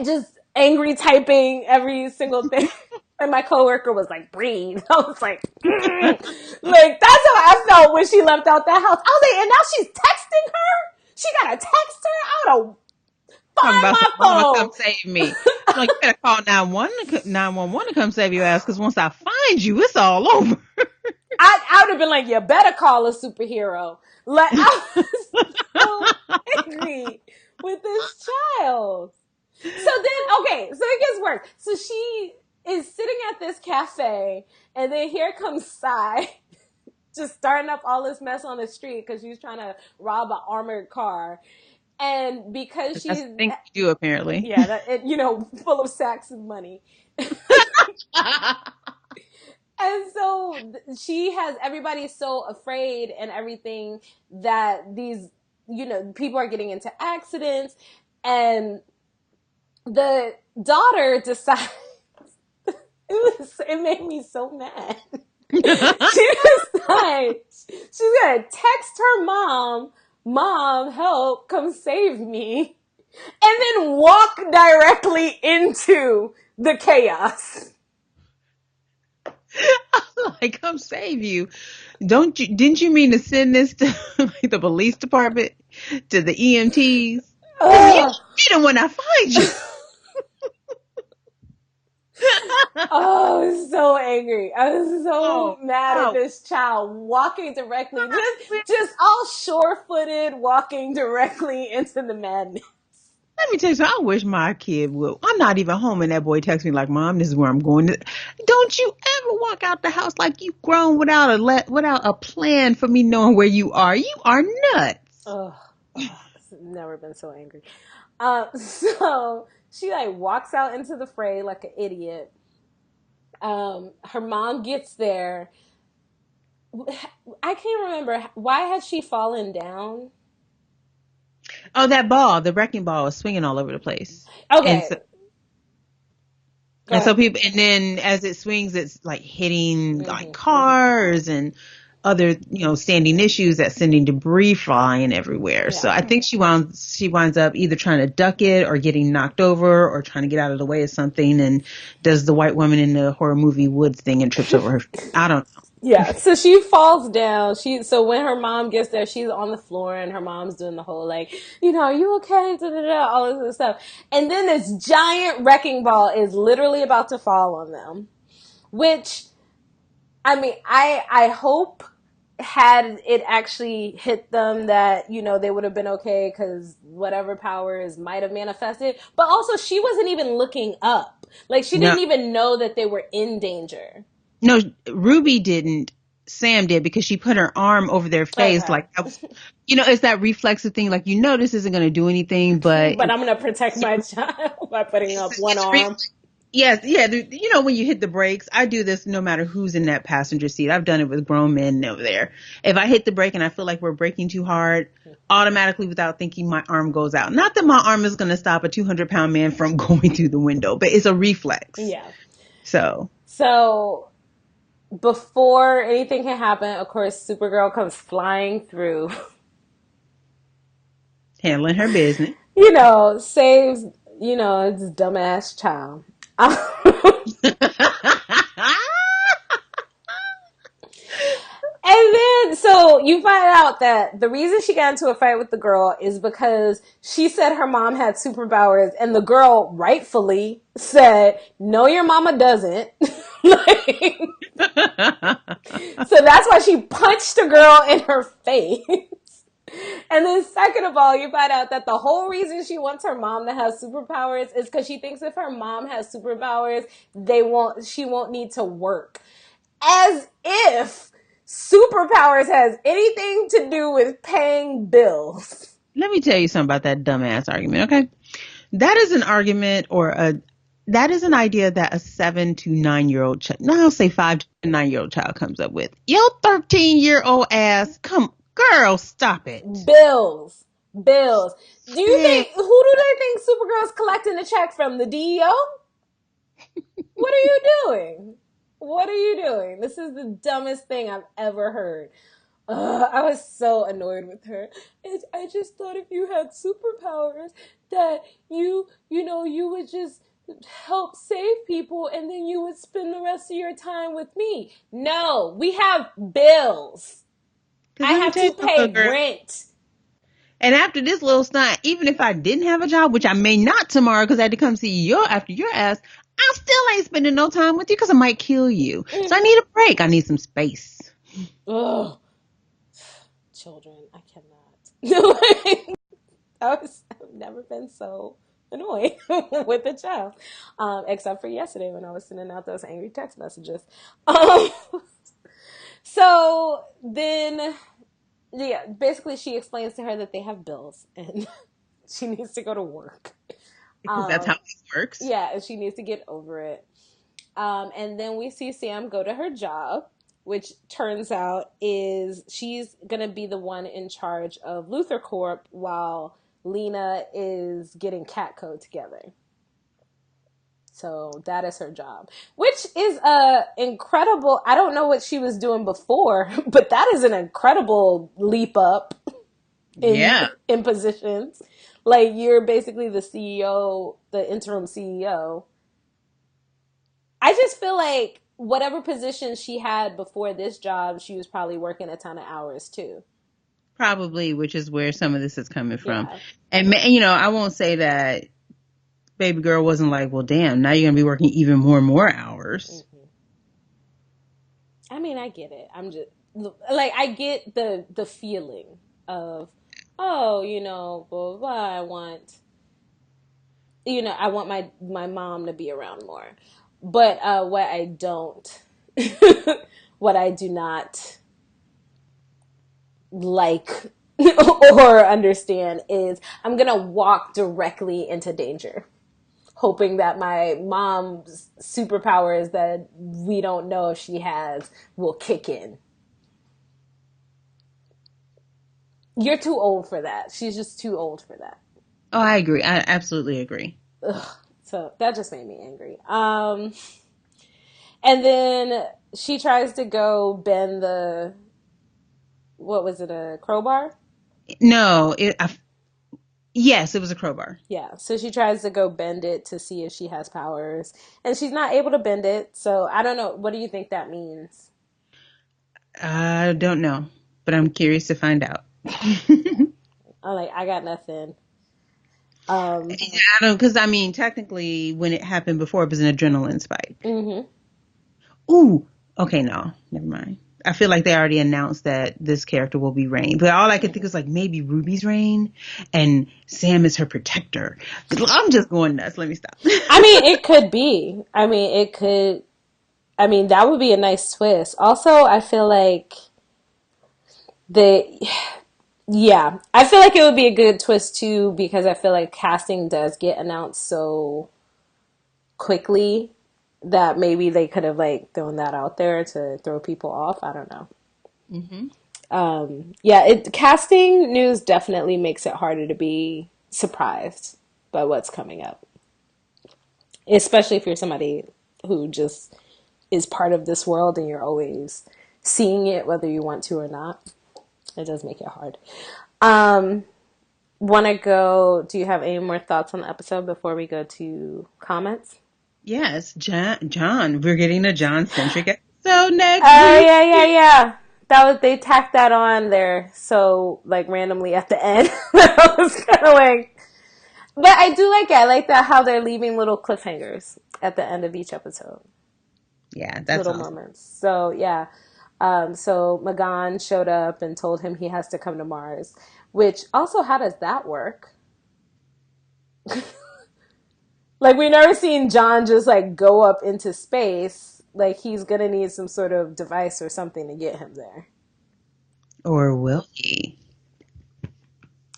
just angry typing every single thing. And my coworker was like, breathe. I was like, like that's how I felt when she left out that house. I was like, and now she's texting her. She got to text her. I would Talking find about my some mama come phone. save me. I'm like, you better call 911 to come save your ass, because once I find you, it's all over. I would have been like, you better call a superhero. Like I was so angry with this child. So then, okay, so it gets worse. So she is sitting at this cafe, and then here comes Sai, just starting up all this mess on the street because she's trying to rob an armored car. And because That's she's, the thing you do, apparently. yeah, full of sacks of money. And so she has everybody so afraid and everything that these, people are getting into accidents. And the daughter decides, it made me so mad. She decides she's gonna text her mom, help, come save me, and then walk directly into the chaos. Like, come save you. Didn't you mean to send this to like, the police department, to the EMTs? You get them when I find you. I was so angry. I was so mad at wow. this child walking directly, just all sure-footed, walking directly into the madness. Let me tell you something. I wish my kid would. I'm not even home, and that boy texts me like, "Mom, this is where I'm going." Don't you ever walk out the house like you've grown without a plan for me knowing where you are? You are nuts. Ugh, I've never been so angry. So she like walks out into the fray like an idiot. Her mom gets there. I can't remember, why had she fallen down? Oh, that ball, the wrecking ball, is swinging all over the place. And Okay, so, go ahead. people, and then as it swings, it's like hitting like cars and other, standing issues, that's sending debris flying everywhere. Yeah. So I think she winds up either trying to duck it or getting knocked over or trying to get out of the way of something, and does the white woman in the horror movie Woods thing and trips over her. I don't know. Yeah, so she falls down. So when her mom gets there, she's on the floor, and her mom's doing the whole like, are you okay? Da, da, da, all this stuff. And then this giant wrecking ball is literally about to fall on them. Which, I mean, I hope had it actually hit them that, they would have been okay because whatever powers might have manifested. But also, she wasn't even looking up. Like, she No, didn't even know that they were in danger. no, Ruby didn't. Sam did, because she put her arm over their face. Okay. Like, it's that reflexive thing. Like, this isn't going to do anything, but But I'm going to protect my child by putting up one it's arm. Yes, yeah. When you hit the brakes, I do this no matter who's in that passenger seat. I've done it with grown men over there. If I hit the brake and I feel like we're braking too hard, automatically, without thinking, my arm goes out. Not that my arm is going to stop a 200-pound man from going through the window, but it's a reflex. Yeah. So before anything can happen, of course, Supergirl comes flying through. Handling her business. Saves, this dumbass child. And then, so you find out that the reason she got into a fight with the girl is because she said her mom had superpowers, and the girl rightfully said, no, your mama doesn't. So that's why she punched the girl in her face. And then second of all, you find out that the whole reason she wants her mom to have superpowers is because she thinks if her mom has superpowers, she won't need to work. As if superpowers has anything to do with paying bills. Let me tell you something about that dumbass argument, okay? That is an argument that is an idea that a 7 to 9 year old child, no, I'll say 5 to 9 year old child comes up with. Yo, 13-year-old ass, come, girl, stop it. Bills. Bills. Do you Man, think, who do they think Supergirl's collecting the check from? The DEO? What are you doing? What are you doing? This is the dumbest thing I've ever heard. I was so annoyed with her. I just thought if you had superpowers that you would just help save people and then you would spend the rest of your time with me. No, we have bills. because I let me have tell you to something, little pay girl. rent. And after this little stunt, even if I didn't have a job, which I may not tomorrow because I had to come see you after your ass, I still ain't spending no time with you because I might kill you. So I need a break. I need some space. Ugh. Children, I cannot. I've never been so annoyed with a child, except for yesterday when I was sending out those angry text messages. Um, so then, yeah, basically she explains to her that they have bills and she needs to go to work. Because that's how it works. Yeah, and she needs to get over it. And then we see Sam go to her job, which turns out is she's going to be the one in charge of L-Corp while Lena is getting Catco together. So that is her job, which is incredible. I don't know what she was doing before, but that is an incredible leap up in positions. Like you're basically the CEO, the interim CEO. I just feel like whatever position she had before this job, she was probably working a ton of hours too. Probably, which is where some of this is coming from. Yeah. And, I won't say that baby girl wasn't like, well, damn, now you're going to be working even more hours. Mm-hmm. I mean, I get it. I'm just like, I get the feeling of, oh, blah, blah, blah. I want my mom to be around more. But what I don't, what I do not like or understand is I'm gonna walk directly into danger, hoping that my mom's superpowers that we don't know if she has will kick in. You're too old for that. She's just too old for that. Oh, I agree. I absolutely agree. Ugh. So that just made me angry. And then she tries to go bend what was it, a crowbar? No, yes, it was a crowbar. Yeah, so she tries to go bend it to see if she has powers, and she's not able to bend it. So I don't know. What do you think that means? I don't know, but I'm curious to find out. I got nothing. I don't, because technically, when it happened before, it was an adrenaline spike. Mm-hmm. Ooh, okay, no, never mind. I feel like they already announced that this character will be Rain, but all I could think was like maybe Ruby's Rain, and Sam is her protector. I'm just going nuts. Let me stop. I mean, it could be. I mean, it could. I mean, that would be a nice twist. Also, I feel like the yeah, I feel like it would be a good twist too because I feel like casting does get announced so quickly that maybe they could have like thrown that out there to throw people off. I don't know. Yeah, casting news definitely makes it harder to be surprised by what's coming up, especially if you're somebody who just is part of this world and you're always seeing it whether you want to or not. It does make it hard. Want to go? Do you have any more thoughts on the episode before we go to comments? Yes, John. We're getting a John-centric episode next Oh week. yeah. They tacked that on there so like randomly at the end. I was kind of like, but I do like it. I like that how they're leaving little cliffhangers at the end of each episode. Yeah, that's Little awesome. moments. So yeah. So Magan showed up and told him he has to come to Mars. Which also, how does that work? Like we never seen John just like go up into space. Like he's gonna need some sort of device or something to get him there. Or will he?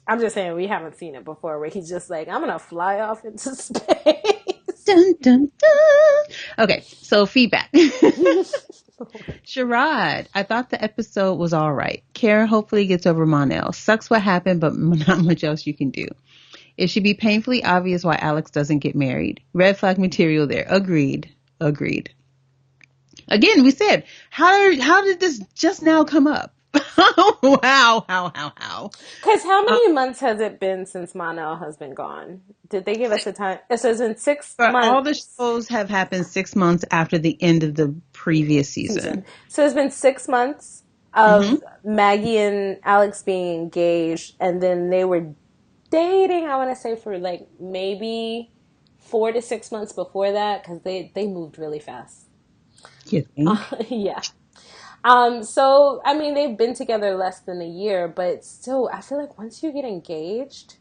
I'm just saying we haven't seen it before where he's just like, I'm gonna fly off into space. Dun, dun, dun. Okay, so feedback. Sherrod, I thought the episode was all right. Kara hopefully gets over Monel. Sucks what happened, but not much else you can do. It should be painfully obvious why Alex doesn't get married. Red flag material there. Agreed. Again, we said, how did this just now come up? Wow, how? Because how many months has it been since Monel has been gone? Did they give us a time? So it's been 6 But months. all the shows have happened 6 months after the end of the previous season. So it's been 6 months of Maggie and Alex being engaged, and then they were dating, I want to say, for like maybe 4 to 6 months before that, because they moved really fast. You think? Yeah. So, I mean, they've been together less than a year, but still, I feel like once you get engaged,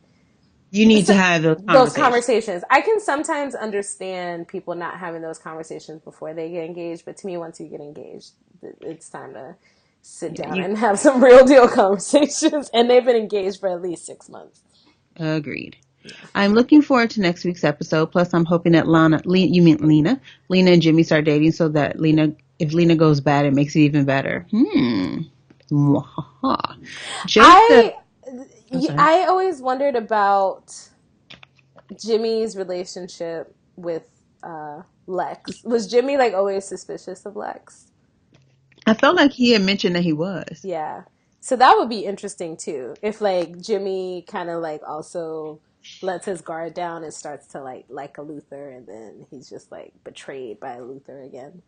You need to have those conversations. I can sometimes understand people not having those conversations before they get engaged, but to me, once you get engaged, it's time to sit down and have some real deal conversations. And they've been engaged for at least 6 months. Agreed. I'm looking forward to next week's episode. Plus, I'm hoping that Lena and Jimmy start dating so that if Lena goes bad, it makes it even better. I always wondered about Jimmy's relationship with Lex. Was Jimmy like always suspicious of Lex? I felt like he had mentioned that he was. Yeah. So that would be interesting too. If like Jimmy kind of like also lets his guard down and starts to like a Luther, and then he's just like betrayed by a Luther again.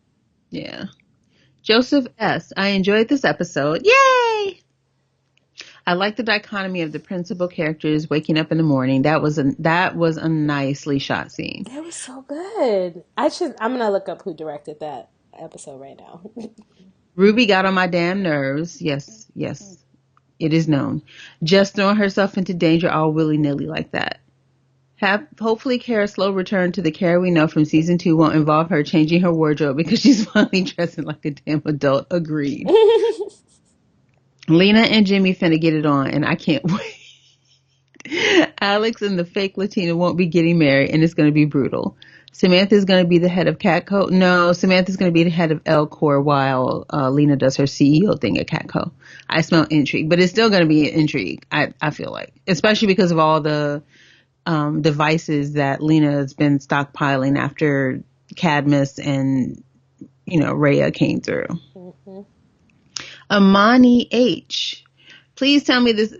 Yeah. Joseph S. I enjoyed this episode. Yay! I like the dichotomy of the principal characters waking up in the morning. That was a nicely shot scene. It was so good. I'm gonna look up who directed that episode right now. Ruby got on my damn nerves. Yes. It is known. Just throwing herself into danger all willy-nilly like that. Hopefully Kara's slow return to the Kara we know from season 2 won't involve her changing her wardrobe because she's finally dressing like a damn adult. Agreed. Lena and Jimmy finna get it on, and I can't wait. Alex and the fake Latina won't be getting married, and it's going to be brutal. Samantha's going to be the head of Catco. No, Samantha's going to be the head of L-Corp while Lena does her CEO thing at Catco. I smell intrigue, but it's still going to be an intrigue, I feel like. Especially because of all the devices that Lena has been stockpiling after Cadmus and, Rhea came through. Mm-hmm. Amani H. Please tell me this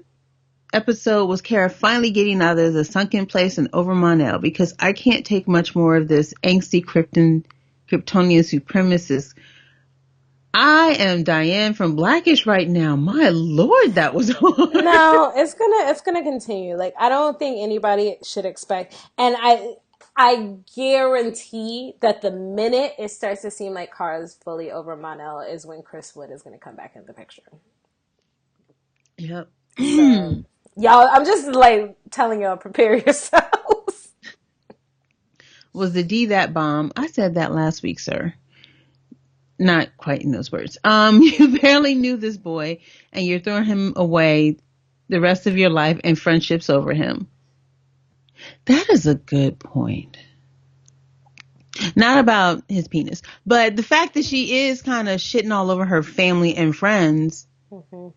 episode was Kara finally getting out of the sunken place and over Monel, because I can't take much more of this angsty Kryptonian supremacist. I am Diane from Blackish right now. My Lord, that was hard. No, it's gonna continue. Like, I don't think anybody should expect, and I guarantee that the minute it starts to seem like Kara's fully over Monel is when Chris Wood is gonna come back into the picture. Yep. So, y'all, I'm just like telling y'all, prepare yourselves. Was the D that bomb? I said that last week, sir. Not quite in those words. You barely knew this boy, and you're throwing him away the rest of your life and friendships over him. That is a good point. Not about his penis, but the fact that she is kind of shitting all over her family and friends. Mm-hmm.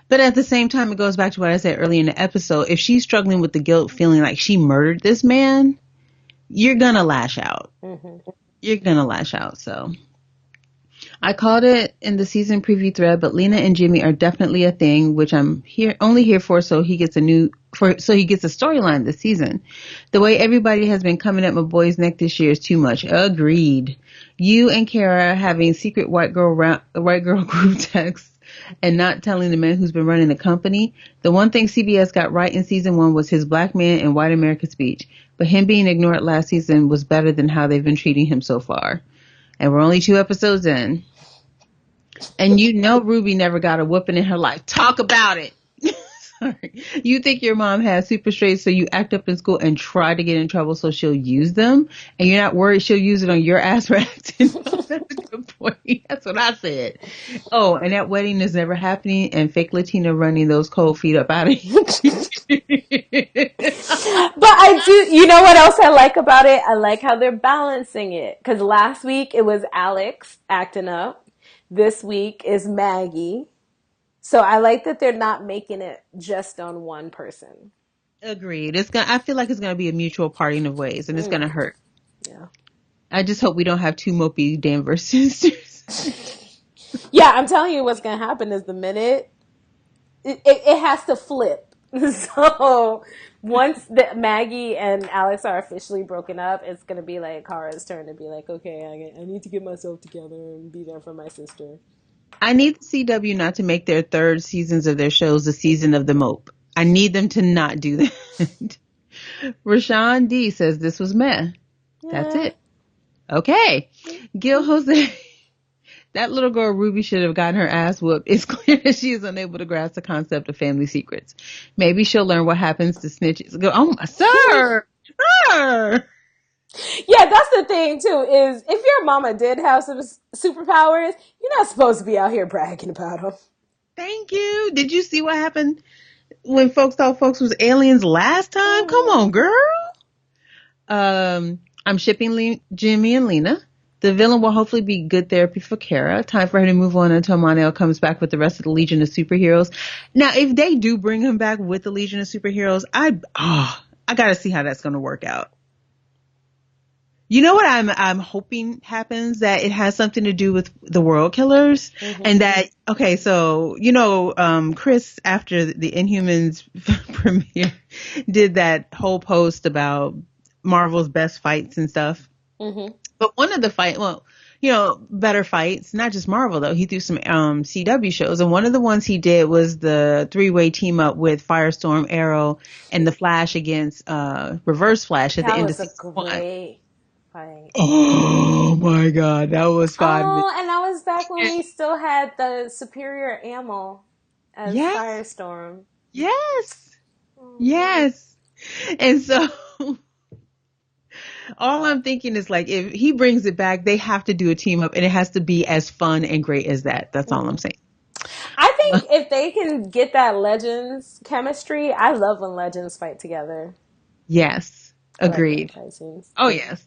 But at the same time, it goes back to what I said earlier in the episode. If she's struggling with the guilt, feeling like she murdered this man, you're going to lash out. Mm-hmm. You're going to lash out. So I called it in the season preview thread, but Lena and Jimmy are definitely a thing, which I'm only here for so he gets a storyline this season. The way everybody has been coming at my boy's neck this year is too much. Agreed. You and Kara having secret white girl group texts and not telling the man who's been running the company. The one thing CBS got right in season 1 was his black man and white America speech, but him being ignored last season was better than how they've been treating him so far. And we're only 2 episodes in. And Ruby never got a whooping in her life. Talk about it. You think your mom has super straight, so you act up in school and try to get in trouble so she'll use them, and you're not worried she'll use it on your ass for acting up. That's a good point. That's what I said. Oh, and that wedding is never happening, and fake Latina running those cold feet up out of here. But I do, you know what else I like about it? I like how they're balancing it. Because last week it was Alex acting up. This week is Maggie. So I like that they're not making it just on one person. Agreed. I feel like it's gonna be a mutual parting of ways, and it's gonna hurt. Yeah. I just hope we don't have two mopey Danvers sisters. Yeah, I'm telling you what's going to happen is the minute it has to flip. So once Maggie and Alex are officially broken up, it's going to be like Kara's turn to be like, okay, I need to get myself together and be there for my sister. I need the CW not to make their third seasons of their shows the season of the mope. I need them to not do that. Rashawn D says this was meh. That's it. Okay. Gil Jose. That little girl Ruby should have gotten her ass whooped. It's clear that she is unable to grasp the concept of family secrets. Maybe she'll learn what happens to snitches. Go, oh, sir! Yeah, that's the thing too, is if your mama did have some superpowers, you're not supposed to be out here bragging about them. Thank you. Did you see what happened when folks thought folks was aliens last time? Come on, girl. I'm shipping Jimmy and Lena. The villain will hopefully be good therapy for Kara. Time for her to move on until Mon-El comes back with the rest of the Legion of Superheroes. Now, if they do bring him back with the Legion of Superheroes, I gotta see how that's gonna work out. You know what I'm hoping happens? That it has something to do with the World Killers, and that so Chris, after the Inhumans premiere, did that whole post about Marvel's best fights and stuff. But one of the better fights, not just Marvel though. He threw some CW shows, and one of the ones he did was the 3-way team up with Firestorm, Arrow, and the Flash against Reverse Flash at the end of season 1. Great fight. Oh my God, that was fun. Oh, and that was back when we still had the superior ammo as Firestorm. Yes. Yes. And so all I'm thinking is, like, if he brings it back, they have to do a team up, and it has to be as fun and great as that. That's all I'm saying. I think if they can get that Legends chemistry, I love when Legends fight together. Yes. Agreed. Oh, yes.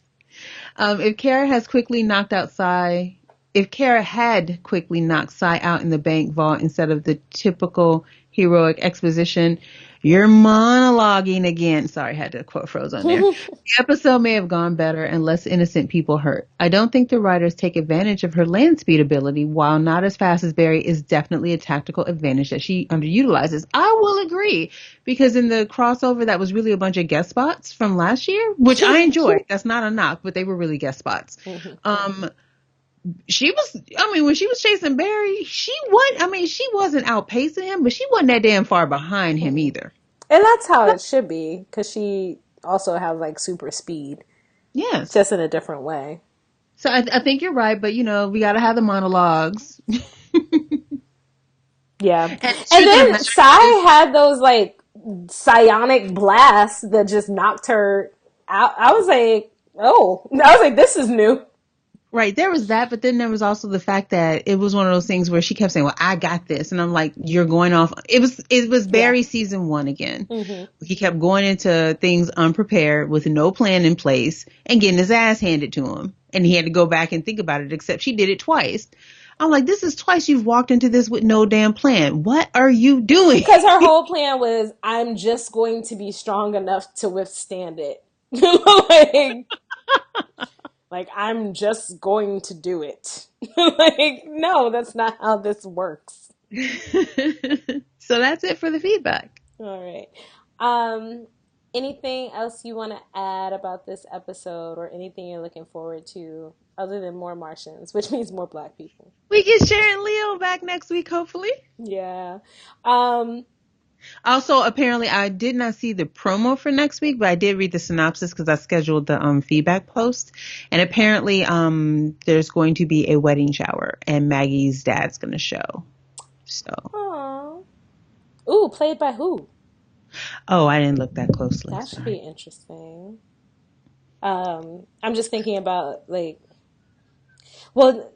If Kara had quickly knocked Sai out in the bank vault instead of the typical heroic exposition, you're monologuing again. Sorry, I had to quote Froze on there. The episode may have gone better and less innocent people hurt. I don't think the writers take advantage of her land speed ability. While not as fast as Barry, is definitely a tactical advantage that she underutilizes. I will agree, because in the crossover, that was really a bunch of guest spots from last year, which I enjoyed. That's not a knock, but they were really guest spots. When she was chasing Barry, she wasn't outpacing him, but she wasn't that damn far behind him either. And that's how it should be, because she also has like super speed. Yes. Just in a different way. So I think you're right, but we gotta have the monologues. Yeah. And then Sai had those like psionic blasts that just knocked her out. I was like, this is new. Right, there was that, but then there was also the fact that it was one of those things where she kept saying, well, I got this. And I'm like, you're going off. It was Barry season 1 again. He kept going into things unprepared with no plan in place and getting his ass handed to him. And he had to go back and think about it, except she did it twice. I'm like, this is twice you've walked into this with no damn plan. What are you doing? Because her whole plan was, I'm just going to be strong enough to withstand it. Like, I'm just going to do it. Like, no, that's not how this works. So that's it for the feedback. All right. Anything else you want to add about this episode, or anything you're looking forward to other than more Martians, which means more Black people? We get Sharon Leo back next week, hopefully. Yeah. Also, apparently, I did not see the promo for next week, but I did read the synopsis because I scheduled the feedback post. And apparently, there's going to be a wedding shower, and Maggie's dad's going to show. So. Aww. Ooh, played by who? Oh, I didn't look that closely. That should be Sorry. interesting. I'm just thinking about like, well,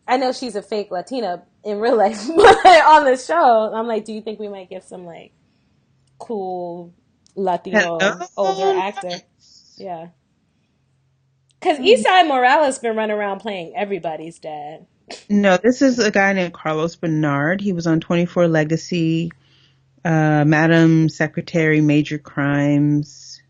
I know she's a fake Latina in real life, but on the show, I'm like, do you think we might get some like cool Latino older Hello. actor? Yeah, because Isai Morales been running around playing everybody's dad. No, this is a guy named Carlos Bernard. He was on 24 Legacy, Madam Secretary, Major Crimes.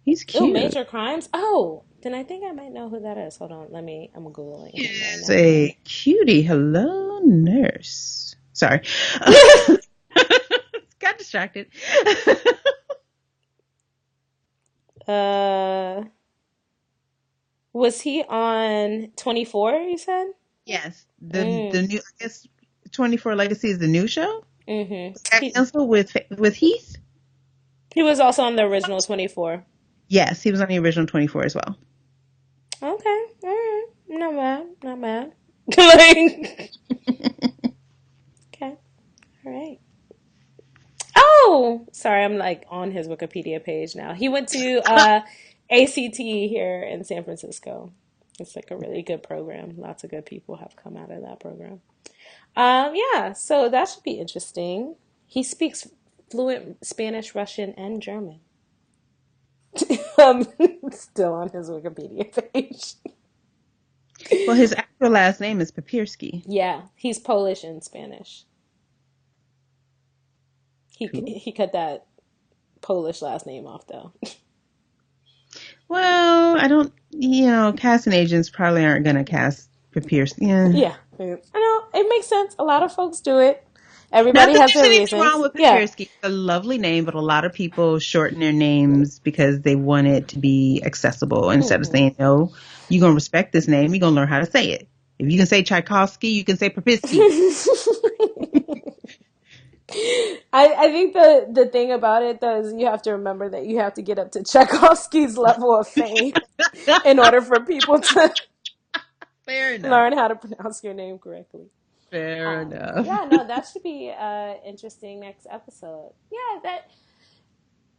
He's Ooh, cute. Major Crimes. Oh, then I think I might know who that is. Hold on, I'm googling him right He's now. a cutie. Hello, nurse. Sorry. Got distracted. uh, was he on 24? You said. Yes, the Mm. new, I guess 24 Legacy is the new show. Mm-hmm. Got canceled with Heath. He was also on the original 24. Yes, he was on the original 24 as well. Okay, all right, not bad, not bad. Like, okay, all right. Oh, sorry, I'm like on his Wikipedia page now. He went to ACT here in San Francisco. It's like a really good program. Lots of good people have come out of that program. Yeah, so that should be interesting. He speaks fluent Spanish, Russian, and German. um, Still on his Wikipedia page. Well, his actual last name is Papirski. Yeah, he's Polish and Spanish. Cool. He cut that Polish last name off though. Well, I don't, casting agents probably aren't going to cast Papirski. Yeah. Yeah, I know it makes sense. A lot of folks do it. Not Everybody that has there's their anything wrong reasons. with Yeah. Papirski. It's a lovely name, but a lot of people shorten their names because they want it to be accessible. Instead of Hmm. saying, no, you're going to respect this name, you're going to learn how to say it. If you can say Tchaikovsky, you can say Papirski. I think the thing about it though is you have to remember that you have to get up to Tchaikovsky's level of fame in order for people to Fair enough. learn how to pronounce your name correctly. Fair enough. Yeah, no, that should be interesting next episode. Yeah, that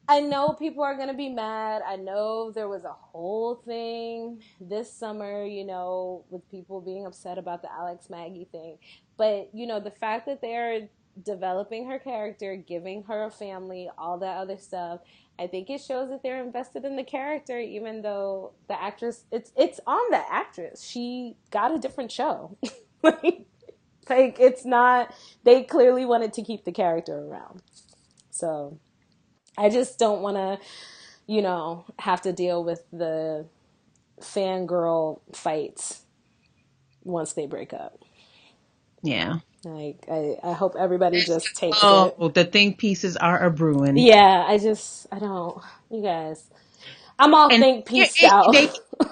I know people are going to be mad. I know there was a whole thing this summer, with people being upset about the Alex Maggie thing. But, the fact that they're developing her character, giving her a family, all that other stuff, I think it shows that they're invested in the character, even though the actress, it's on the actress. She got a different show. like, it's not, they clearly wanted to keep the character around. So I just don't want to, have to deal with the fangirl fights once they break up. Yeah. Like, I hope everybody just takes it. Oh, the think pieces are a brewing. Yeah, I don't, you guys. I'm all And think pieced out.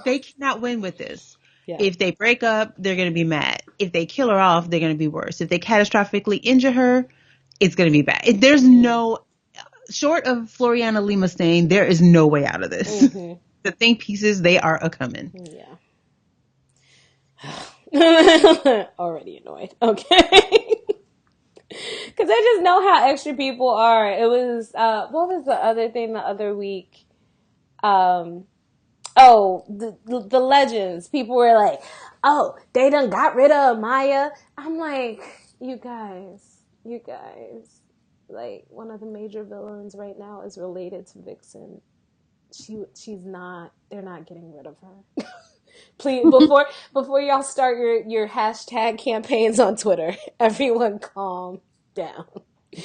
they cannot win with this. Yeah. If they break up, they're going to be mad. If they kill her off, they're going to be worse. If they catastrophically injure her, it's going to be bad. There's no, short of Floriana Lima staying, there is no way out of this. Mm-hmm. The think pieces, they are a coming. Yeah. Already annoyed. Okay. Because I just know how extra people are. It was, what was the other thing the other week? Um, the legends. People were like, oh, they done got rid of Maya. I'm like, you guys, like one of the major villains right now is related to Vixen. She's not. They're not getting rid of her. Please, before y'all start your hashtag campaigns on Twitter, everyone calm down.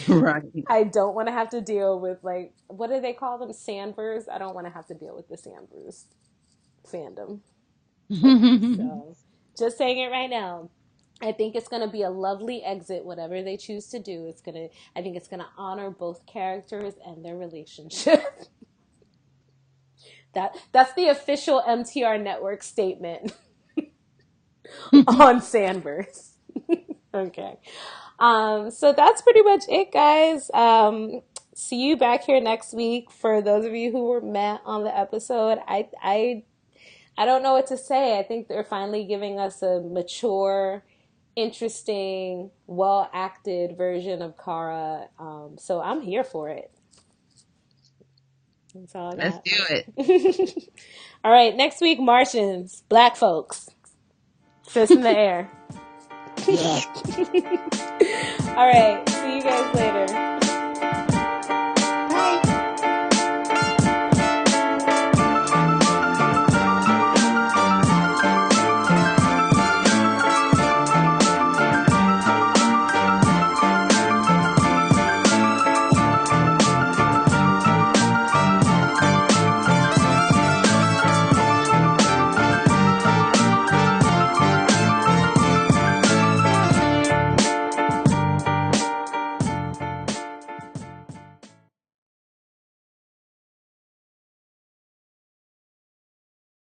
Right. I don't want to have to deal with like what do they call them? Sandvers. I don't want to have to deal with the Sandvers fandom. So, just saying it right now. I think it's going to be a lovely exit, whatever they choose to do. I think it's going to honor both characters and their relationship. That's the official MTR network statement on Sandverse. Okay. So that's pretty much it, guys. See you back here next week. For those of you who were met on the episode, I don't know what to say. I think they're finally giving us a mature interesting, well acted version of Kara. So I'm here for it. That's all I Let's got. do it. All right, next week, Martians, black folks, fist in the air. Yeah. All right, see you guys later.